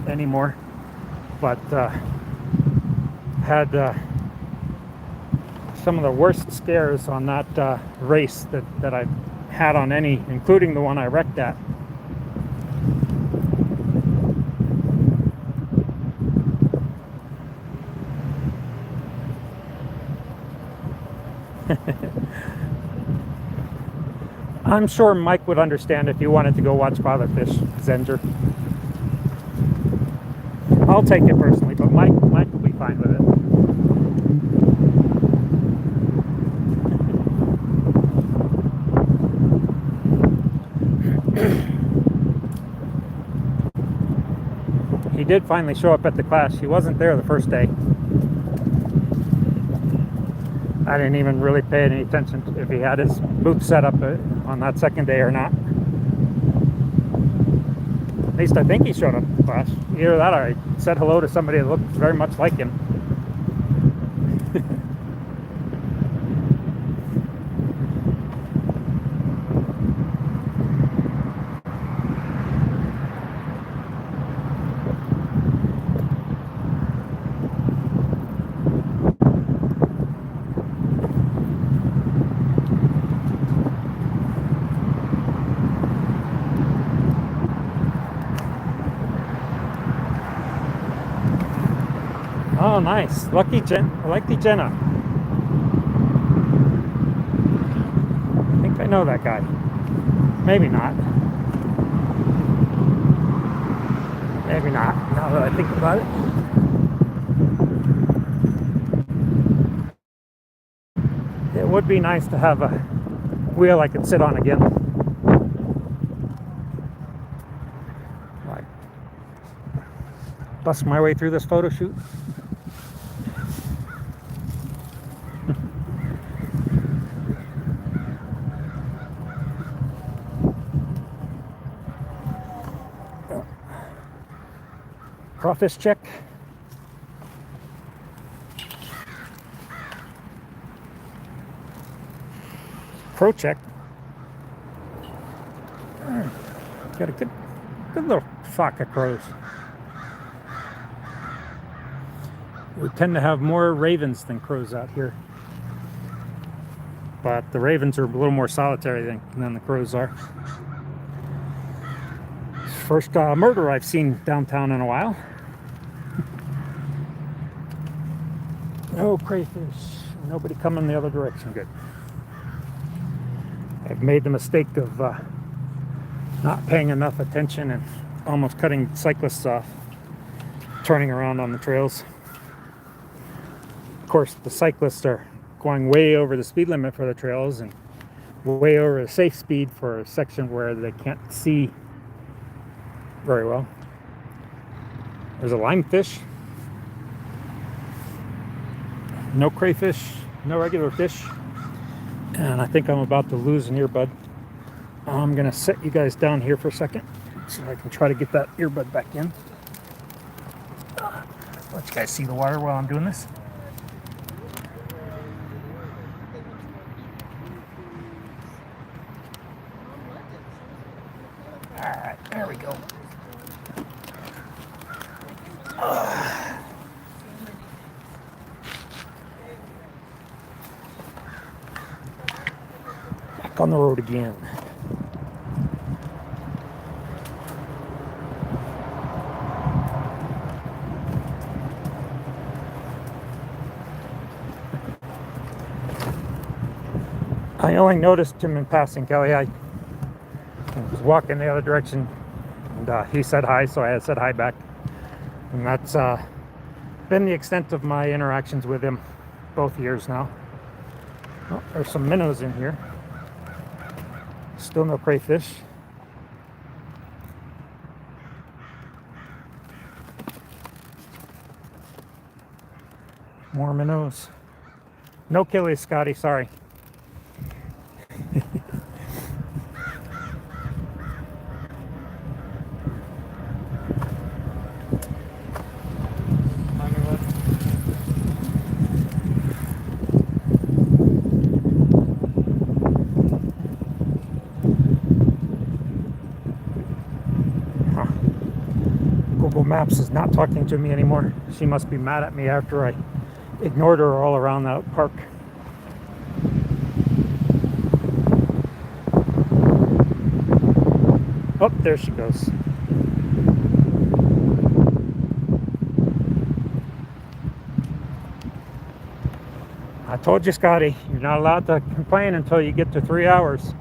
Speaker 1: anymore, but had some of the worst scares on that race that I've had on any, including the one I wrecked at. I'm sure Mike would understand if you wanted to go watch Father Fish Zenger. I'll take it personally, but Mike will be fine with it. He did finally show up at the class. He wasn't there the first day. I didn't even really pay any attention to if he had his booth set up on that second day or not. At least I think he showed up in class. Either that or I said hello to somebody that looked very much like him. Oh, nice. Lucky Jenna. I think I know that guy. Maybe not. Maybe not, now that I think about it. It would be nice to have a wheel I could sit on again. bust my way through this photo shoot. Crawfish check. Crow check. Got a good little flock of crows. We tend to have more ravens than crows out here, but the ravens are a little more solitary than the crows are. First murder I've seen downtown in a while. No crayfish. Nobody coming the other direction. Good. I've made the mistake of not paying enough attention and almost cutting cyclists off, turning around on the trails. Of course, the cyclists are going way over the speed limit for the trails and way over the safe speed for a section where they can't see very well. There's a limefish. No crayfish, no regular fish. And I think I'm about to lose an earbud. I'm gonna set you guys down here for a second so I can try to get that earbud back in. Let you guys see the water while I'm doing this. Alright, there we go. Back on the road again. I only noticed him in passing, Kelly. I was walking the other direction, and he said hi, so I said hi back. And that's been the extent of my interactions with him both years now. Oh, there's some minnows in here. Still no crayfish. More minnows. No killies, Scotty, sorry. Google Maps is not talking to me anymore. She must be mad at me after I ignored her all around that park. Oh, there she goes. I told you, Scotty, you're not allowed to complain until you get to 3 hours.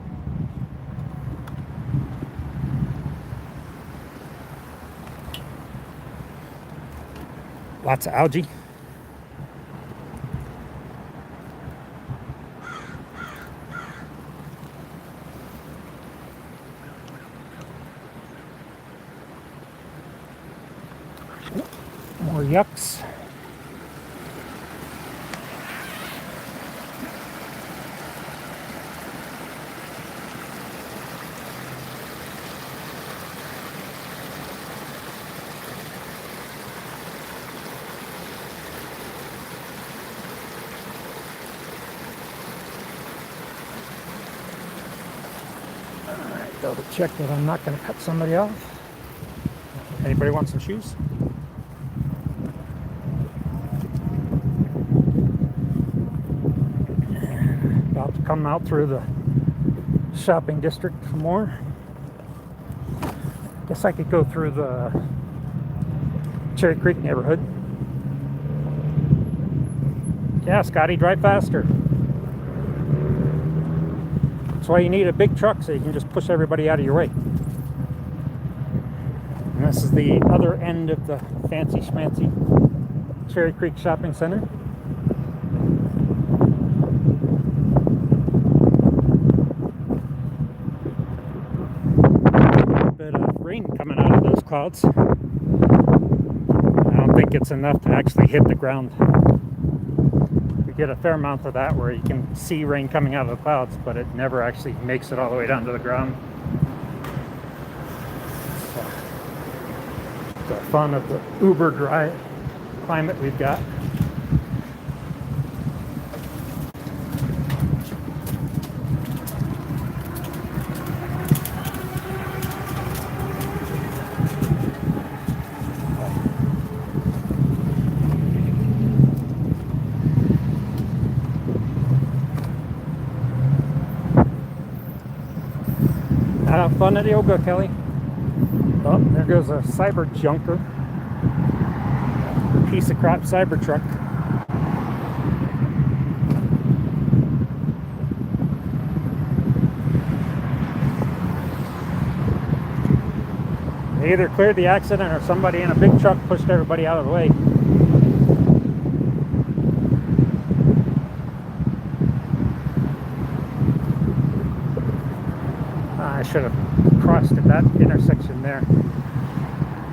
Speaker 1: Lots of algae. More yucks. Double check that I'm not going to cut somebody off. Anybody want some shoes? About to come out through the shopping district some more. Guess I could go through the Cherry Creek neighborhood. Yeah, Scotty, drive faster. That's why you need a big truck, so you can just push everybody out of your way. And this is the other end of the fancy schmancy Cherry Creek Shopping Center. A bit of rain coming out of those clouds. it's enough to actually hit the ground. We get a fair amount of that where you can see rain coming out of the clouds, but it never actually makes it all the way down to the ground. So, the fun of the uber dry climate we've got. Have fun at yoga, Kelly. Oh, there goes a cyber junker. Piece of crap cyber truck. They either cleared the accident or somebody in a big truck pushed everybody out of the way. I should have crossed at that intersection there.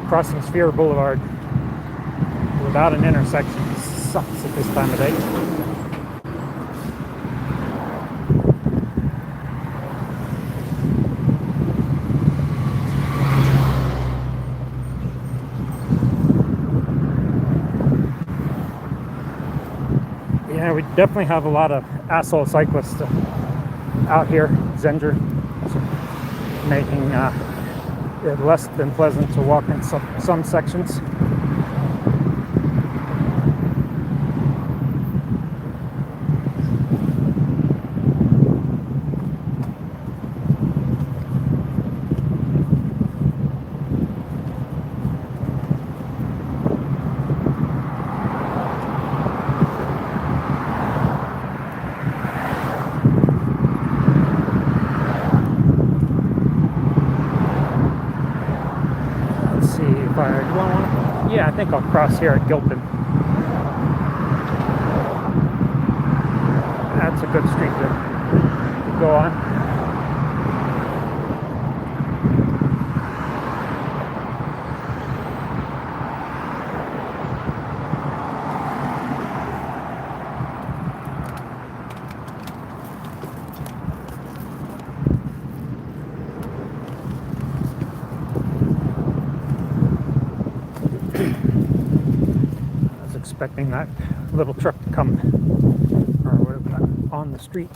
Speaker 1: Crossing Sphere Boulevard without an intersection sucks at this time of day. Yeah, we definitely have a lot of asshole cyclists out here, Zender, making it less than pleasant to walk in some sections. Yeah, I think I'll cross here at Gilpin. That's a good street to go on. Expecting that little truck to come on the street,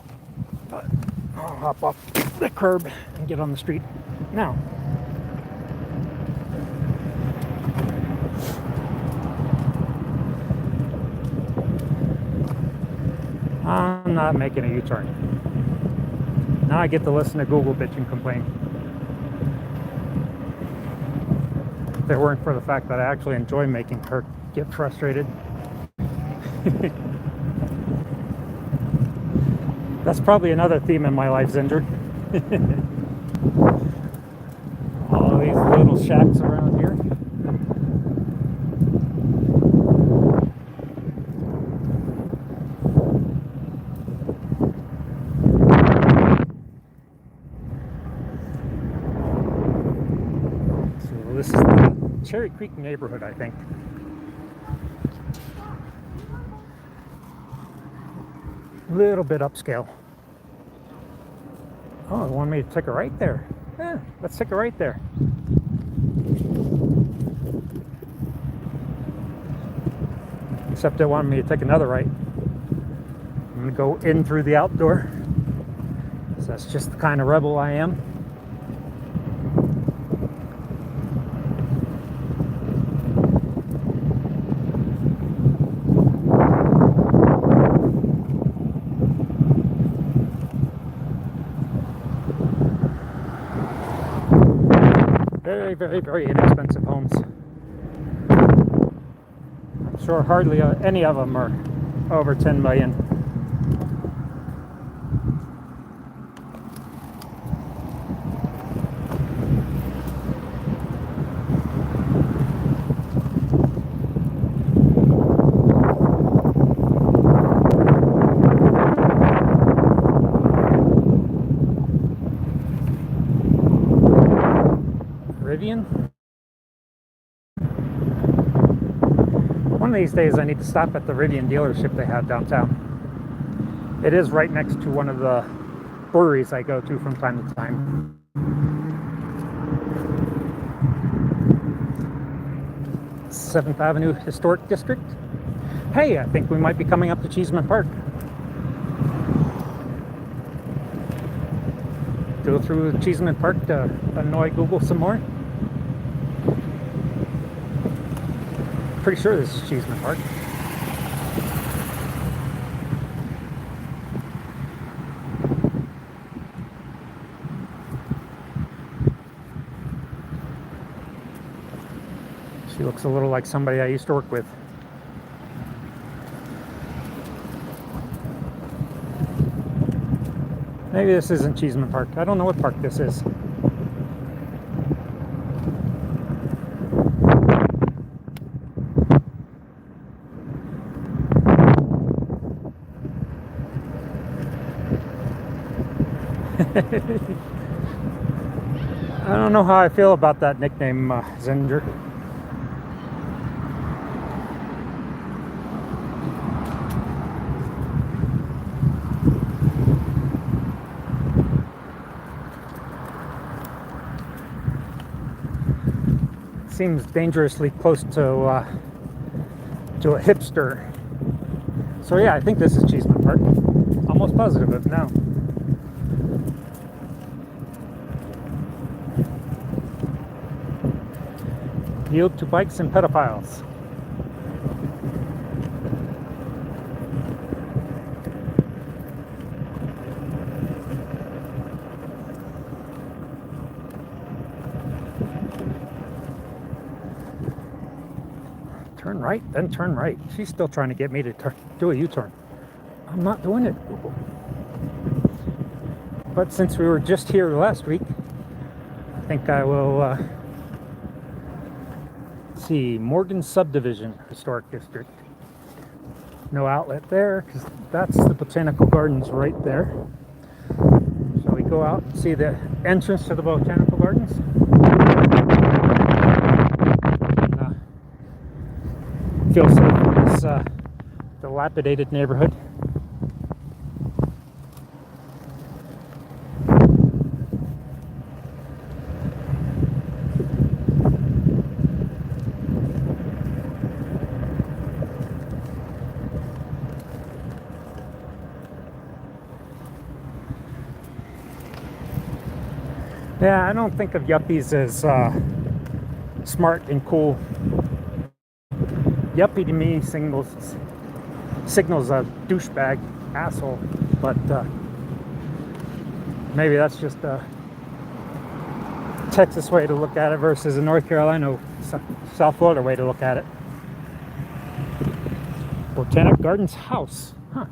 Speaker 1: but I'll hop off the curb and get on the street now. I'm not making a U-turn. Now I get to listen to Google bitch and complain. If it weren't for the fact that I actually enjoy making her get frustrated. That's probably another theme in my life, Zinder. All these little shacks around here. So this is the Cherry Creek neighborhood, I think. Little bit upscale. Oh, they want me to take a right there. Yeah, let's take a right there. Except they wanted me to take another right. I'm gonna go in through the outdoor. So that's just the kind of rebel I am. Very, very, very inexpensive homes. I'm sure hardly any of them are over 10 million. One of these days I need to stop at the Rivian dealership they have downtown. It is right next to one of the breweries I go to from time to time. Seventh Avenue Historic District. Hey, I think we might be coming up to Cheeseman Park. Go through Cheeseman Park to annoy Google some more. Pretty sure this is Cheeseman Park. She looks a little like somebody I used to work with. Maybe this isn't Cheeseman Park. I don't know what park this is. I don't know how I feel about that nickname, Zinger. Seems dangerously close to a hipster. So yeah, I think this is Cheeseman Park. Almost positive of it now. Yield to bikes and pedophiles. Turn right, then turn right. She's still trying to get me to do a U-turn. I'm not doing it. But since we were just here last week, I think I will see Morgan Subdivision Historic District. No outlet there because that's the Botanical Gardens right there. So we go out and see the entrance to the Botanical Gardens. Feel safe in this dilapidated neighborhood. Yeah, I don't think of yuppies as smart and cool. Yuppie to me signals a douchebag asshole, but maybe that's just a Texas way to look at it versus a North Carolina, South Florida way to look at it. Botanic Gardens House. Huh.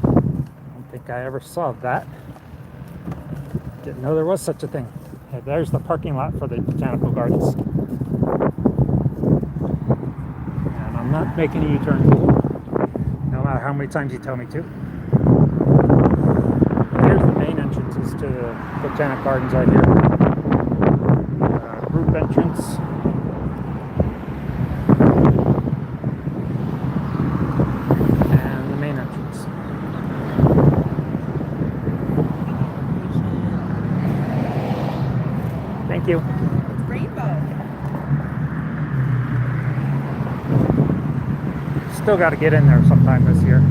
Speaker 1: I don't think I ever saw that. Didn't know there was such a thing. Okay, there's the parking lot for the Botanical Gardens. And I'm not making a U-turn, no matter how many times you tell me to. Here's the main entrances to the Botanic Gardens right here. Group entrance. And the main entrance. Thank you.
Speaker 2: Rainbow.
Speaker 1: Still got to get in there sometime this year.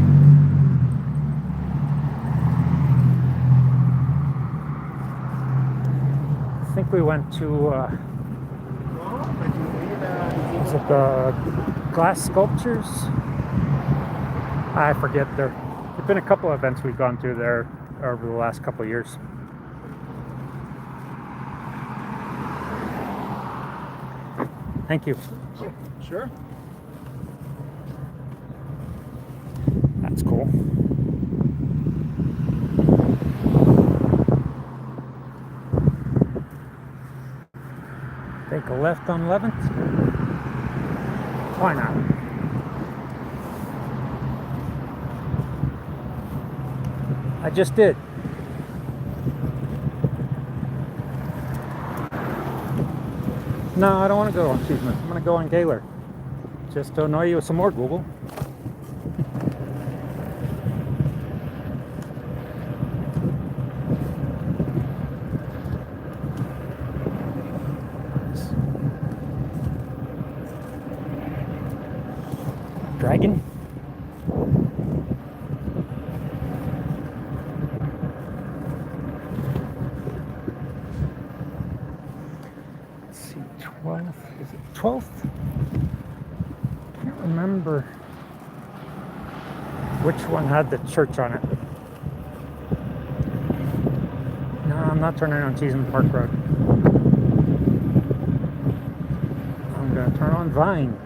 Speaker 1: I think we went to, is it the glass sculptures? I forget. There've been a couple of events we've gone to there over the last couple of years. Thank you.
Speaker 3: Sure.
Speaker 1: That's cool. Take a left on 11th. Why not? I just did. No, I don't want to go on Cheeseman. I'm going to go on Gaylor. Just to annoy you with some more, Google. Dragon. Let's see, 12th. Is it 12th? Can't remember which one had the church on it. No, I'm not turning on Cheeseman Park Road. I'm going to turn on Vine.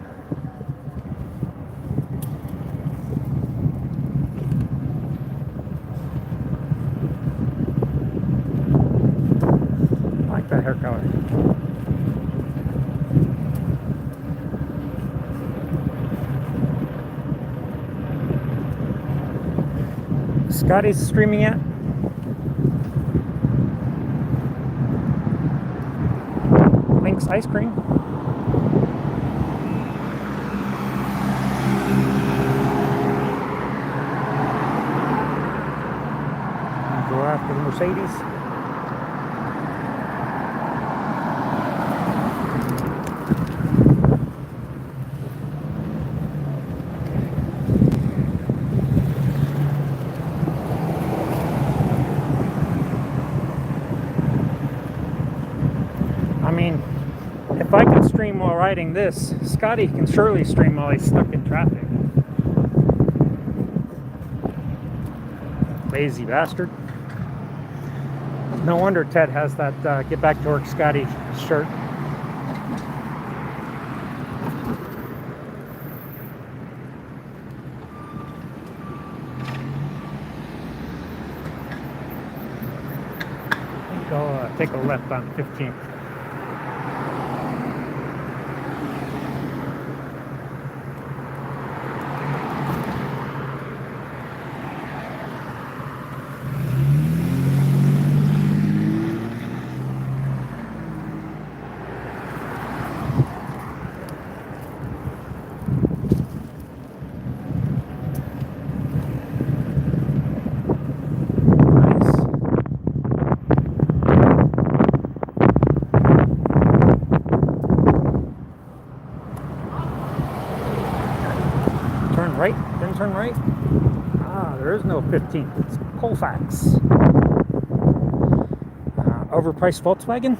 Speaker 1: I like that hair color. Scotty's streaming yet? Link's ice cream. Go after the Mercedes. I mean, if I could stream while riding this, Scotty can surely stream while he's stuck in traffic. Lazy bastard. No wonder Ted has that Get Back to Work Scotty shirt. I think I'll take a left on 15th. Right, then turn right. Ah, there is no 15th. It's Colfax. Overpriced Volkswagen.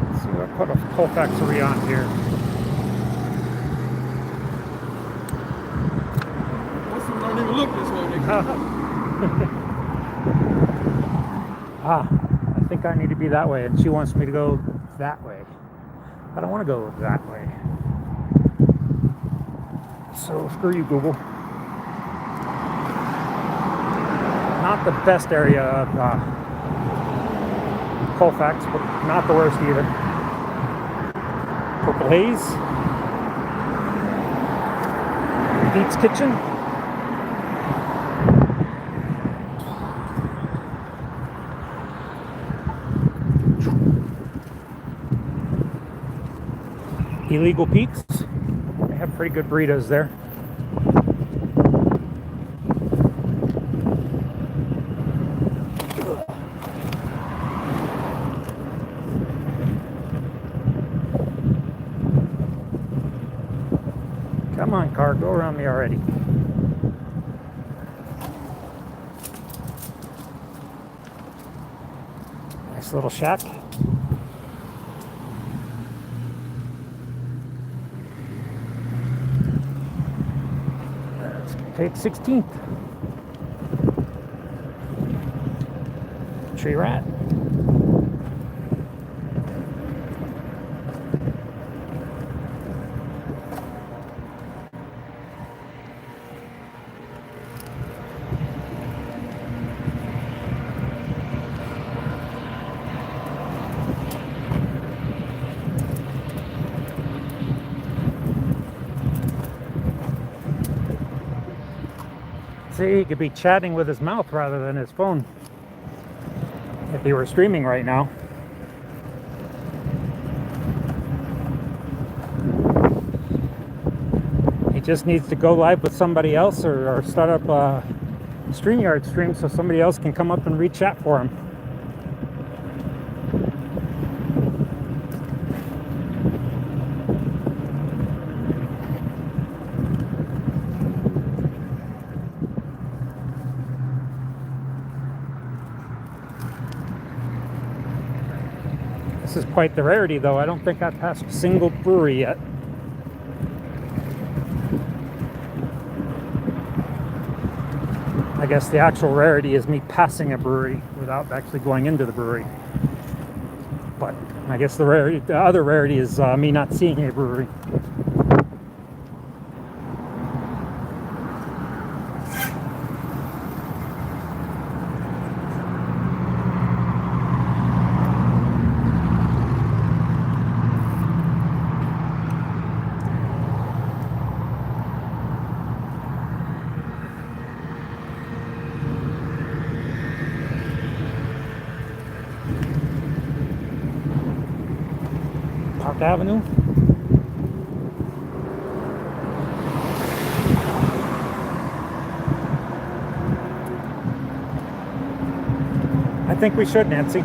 Speaker 1: Let's see what part of Colfax are we on here.
Speaker 2: Don't even look this way, nigga.
Speaker 1: I think I need to be that way, and she wants me to go that way. I don't want to go that way. So screw you, Google. Not the best area of Colfax, but not the worst either. Purple Haze. Pete's Kitchen. Illegal Pete's. They have pretty good burritos there. Come on, car, go around me already. Nice little shack. Take 16th. Tree rat. See, he could be chatting with his mouth rather than his phone if he were streaming right now. just needs to go live with somebody else, or start up a StreamYard stream so somebody else can come up and read chat for him. This is quite the rarity, though. I don't think I've passed a single brewery yet. I guess the actual rarity is me passing a brewery without actually going into the brewery. But I guess the other rarity is me not seeing a brewery. Park Avenue. I think we should, Nancy.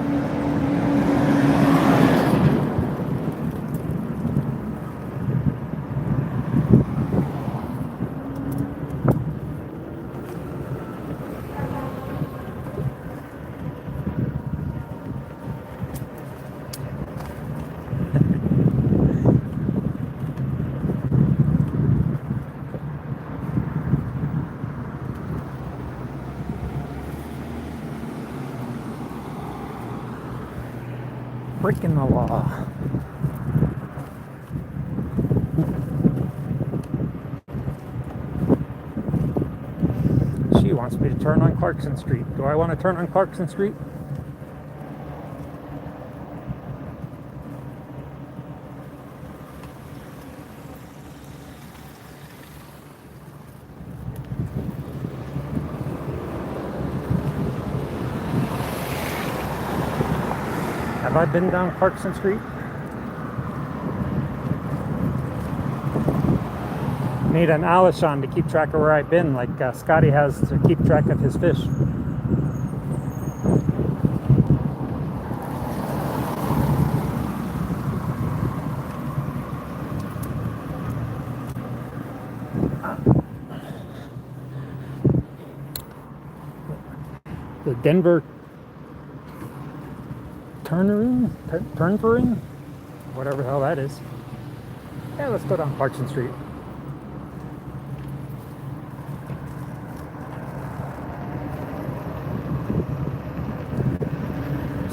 Speaker 1: Breaking the law. She wants me to turn on Clarkson Street. Do I want to turn on Clarkson Street? Have I been down Clarkson Street? Need an Alishon to keep track of where I've been, like Scotty has to keep track of his fish. The Denver Turnverin? Whatever the hell that is. Yeah, let's go down Clarkson Street.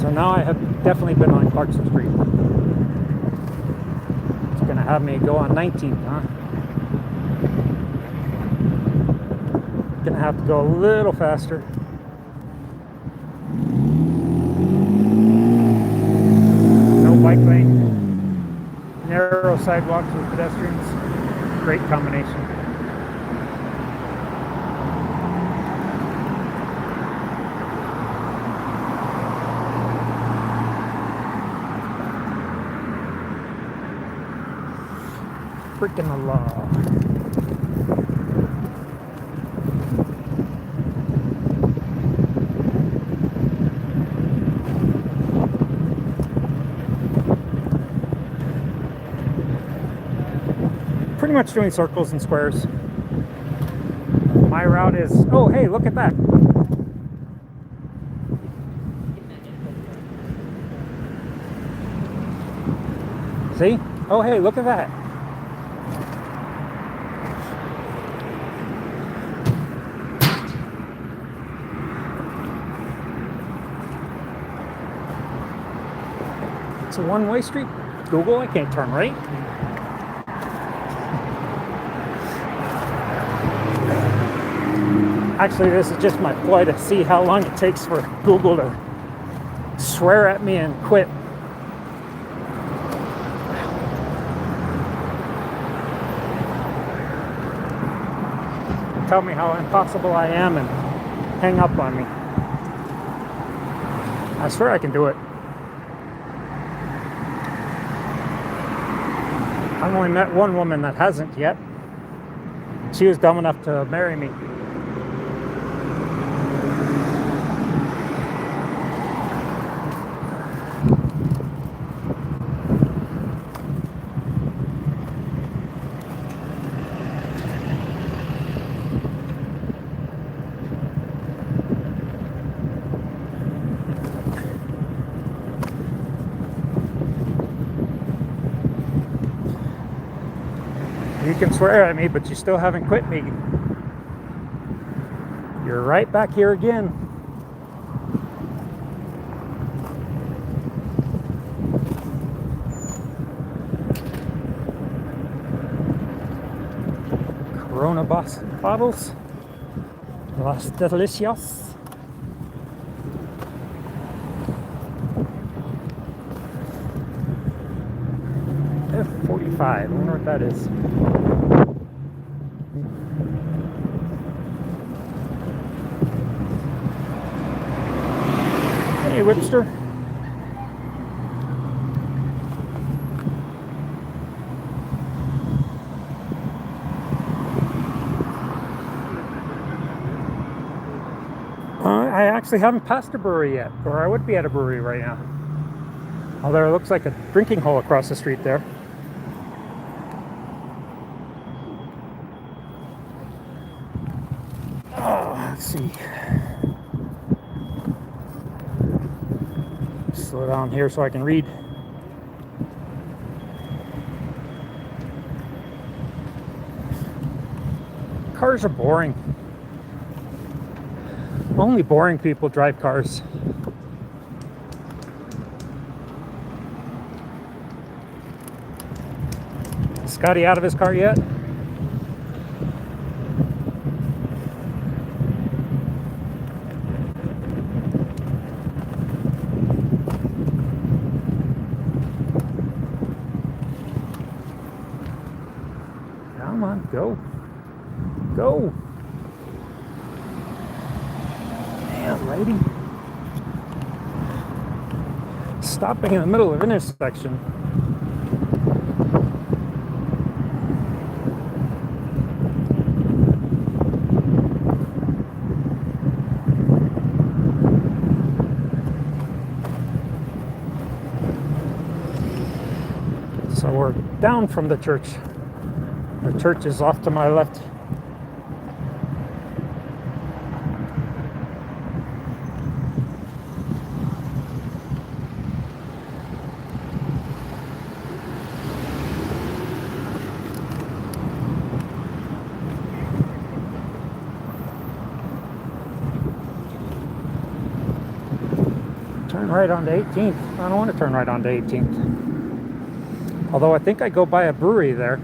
Speaker 1: So now I have definitely been on Clarkson Street. It's gonna have me go on 19th, huh? Gonna have to go a little faster. Bike lane, narrow sidewalks with pedestrians, great combination. Freaking the law. Pretty much doing circles and squares. My route is, oh hey, look at that. See? Oh hey, look at that. It's a one-way street. Google, I can't turn right. Actually, this is just my ploy to see how long it takes for Google to swear at me and quit. Tell me how impossible I am and hang up on me. I swear I can do it. I've only met one woman that hasn't yet. She was dumb enough to marry me. You can swear at me, but you still haven't quit me. You're right back here again. Corona bottles. Las Delicias. F45. I wonder what that is. Hey, Whipster. I actually haven't passed a brewery yet, or I would be at a brewery right now. Although it looks like a drinking hole across the street there. Oh, let's see. Slow down here so I can read. Cars are boring. Only boring people drive cars. Is Scotty out of his car yet? Come on, go. Go. Lady, stopping in the middle of an intersection. So we're down from the church. The church is off to my left. Turn right onto 18th. I don't want to turn right onto 18th. Although I think I go by a brewery there.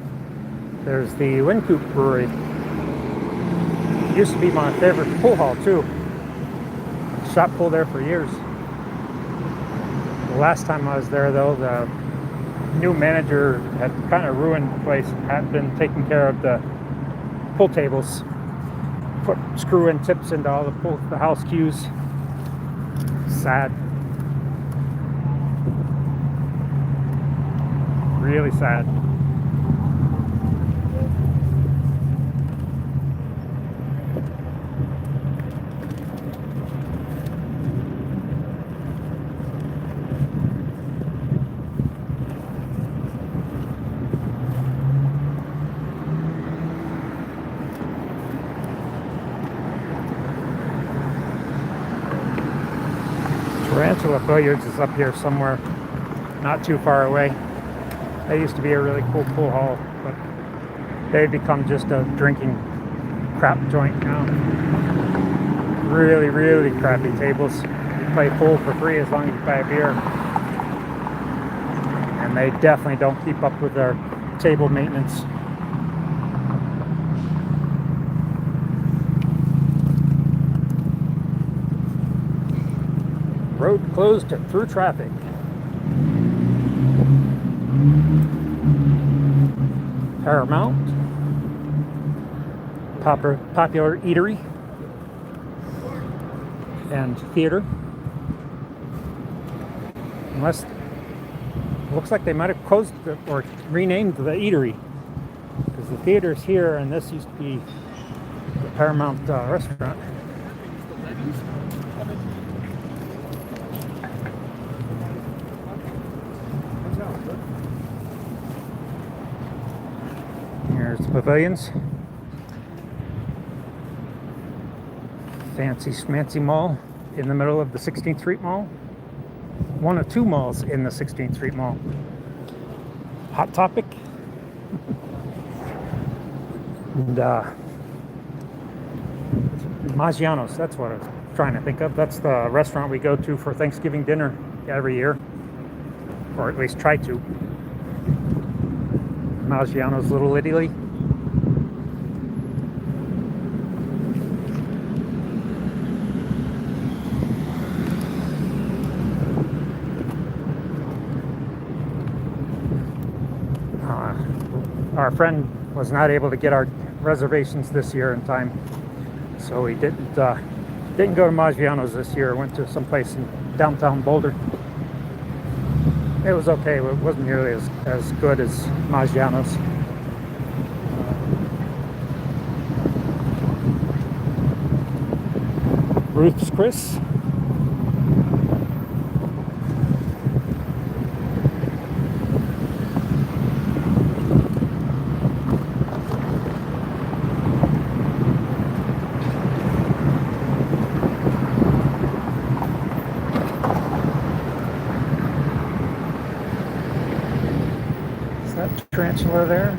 Speaker 1: There's the Wincoop Brewery. It used to be my favorite pool hall too. Shot pool there for years. The last time I was there though, the new manager had kind of ruined the place. Had been taking care of the pool tables. Put screw-in tips into all the house cues. Sad. Really sad. Tarantula Billiards is up here somewhere, not too far away. They used to be a really cool pool hall, but they've become just a drinking crap joint now. Really, really crappy tables. You play pool for free as long as you buy a beer. And they definitely don't keep up with their table maintenance. Road closed through traffic. Paramount, popular eatery and theater. Unless, looks like they might have closed or renamed the eatery. Because the theater's here, and this used to be the Paramount restaurant. Here's the pavilions. Fancy schmancy mall in the middle of the 16th Street Mall. One of two malls in the 16th Street Mall. Hot Topic. And Maggiano's, that's what I was trying to think of. That's the restaurant we go to for Thanksgiving dinner every year. Or at least try to. Maggiano's Little Italy. Our friend was not able to get our reservations this year in time, so we didn't go to Maggiano's this year. Went to some place in downtown Boulder. It was okay, but it wasn't nearly as good as Maggiano's. Ruth's Chris. Tarantula there.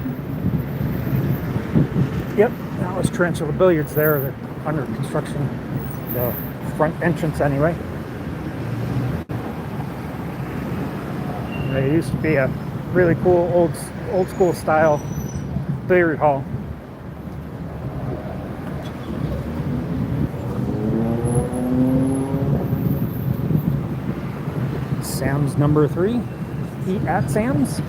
Speaker 1: Yep, that was Tarantula Billiards there. They're under construction. The front entrance anyway. They used to be a really cool old school style billiard hall. Sam's number 3. Eat at Sam's.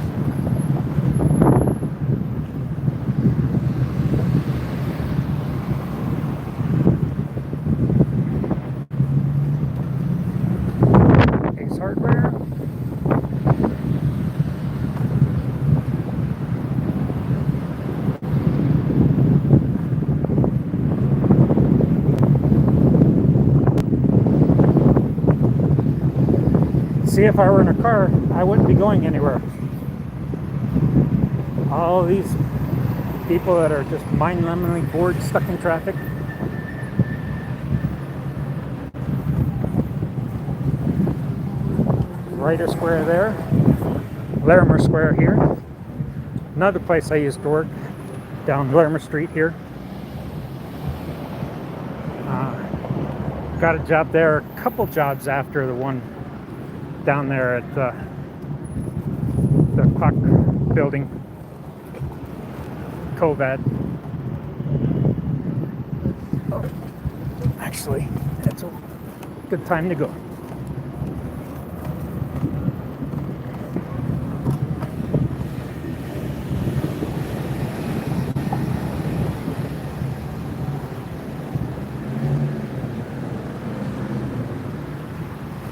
Speaker 1: Hardware. See, if I were in a car, I wouldn't be going anywhere. All these people that are just mind-numbingly bored, stuck in traffic. Writer Square there, Larimer Square here. Another place I used to work, down Larimer Street here. Got a job there, a couple jobs after the one down there at the clock building, Covad. Oh, actually, that's a good time to go.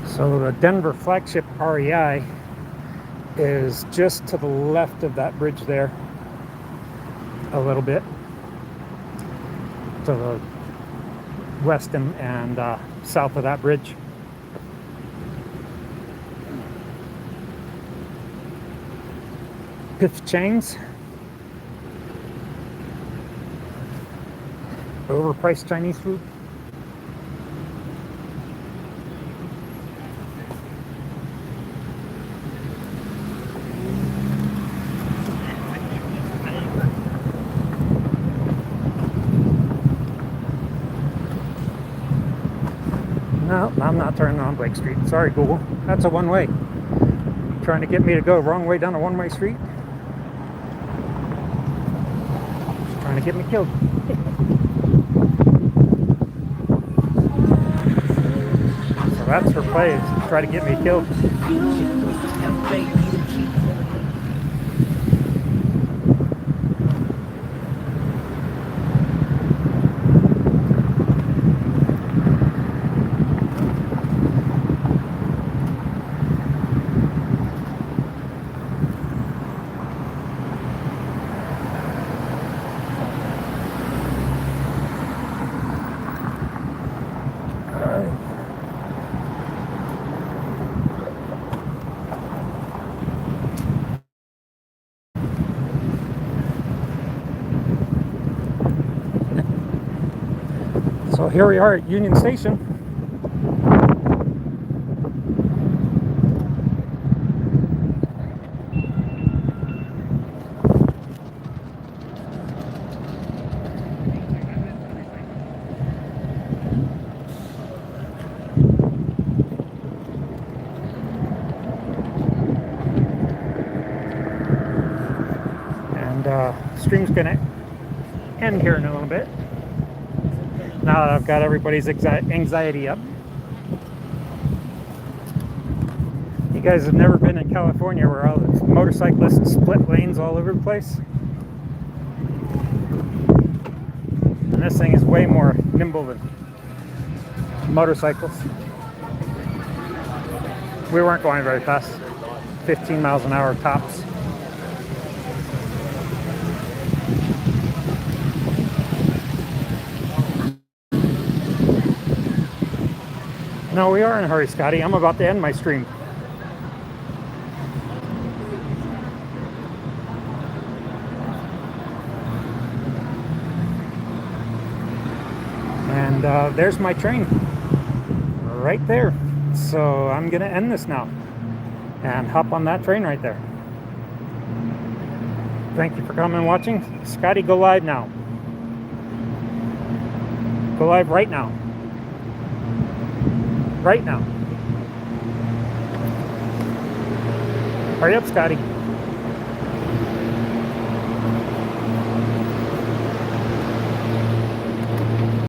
Speaker 1: So the Denver flagship REI is just to the left of that bridge there, a little bit to the west and south of that bridge. Piff Chang's, overpriced Chinese food. No, I'm not turning on Blake Street. Sorry, Google. That's a one-way. Trying to get me to go wrong way down a one-way street. Just trying to get me killed. So that's her play, is to try to get me killed. So here we are at Union Station. And stream's gonna end here in a little bit. Now that I've got everybody's anxiety up. You guys have never been in California where all the motorcyclists split lanes all over the place? And this thing is way more nimble than motorcycles. We weren't going very fast. 15 miles an hour tops. No, we are in a hurry, Scotty. I'm about to end my stream. And there's my train right there. So I'm gonna end this now and hop on that train right there. Thank you for coming and watching. Scotty, go live now. Go live right now. Right now. Hurry up, Scotty.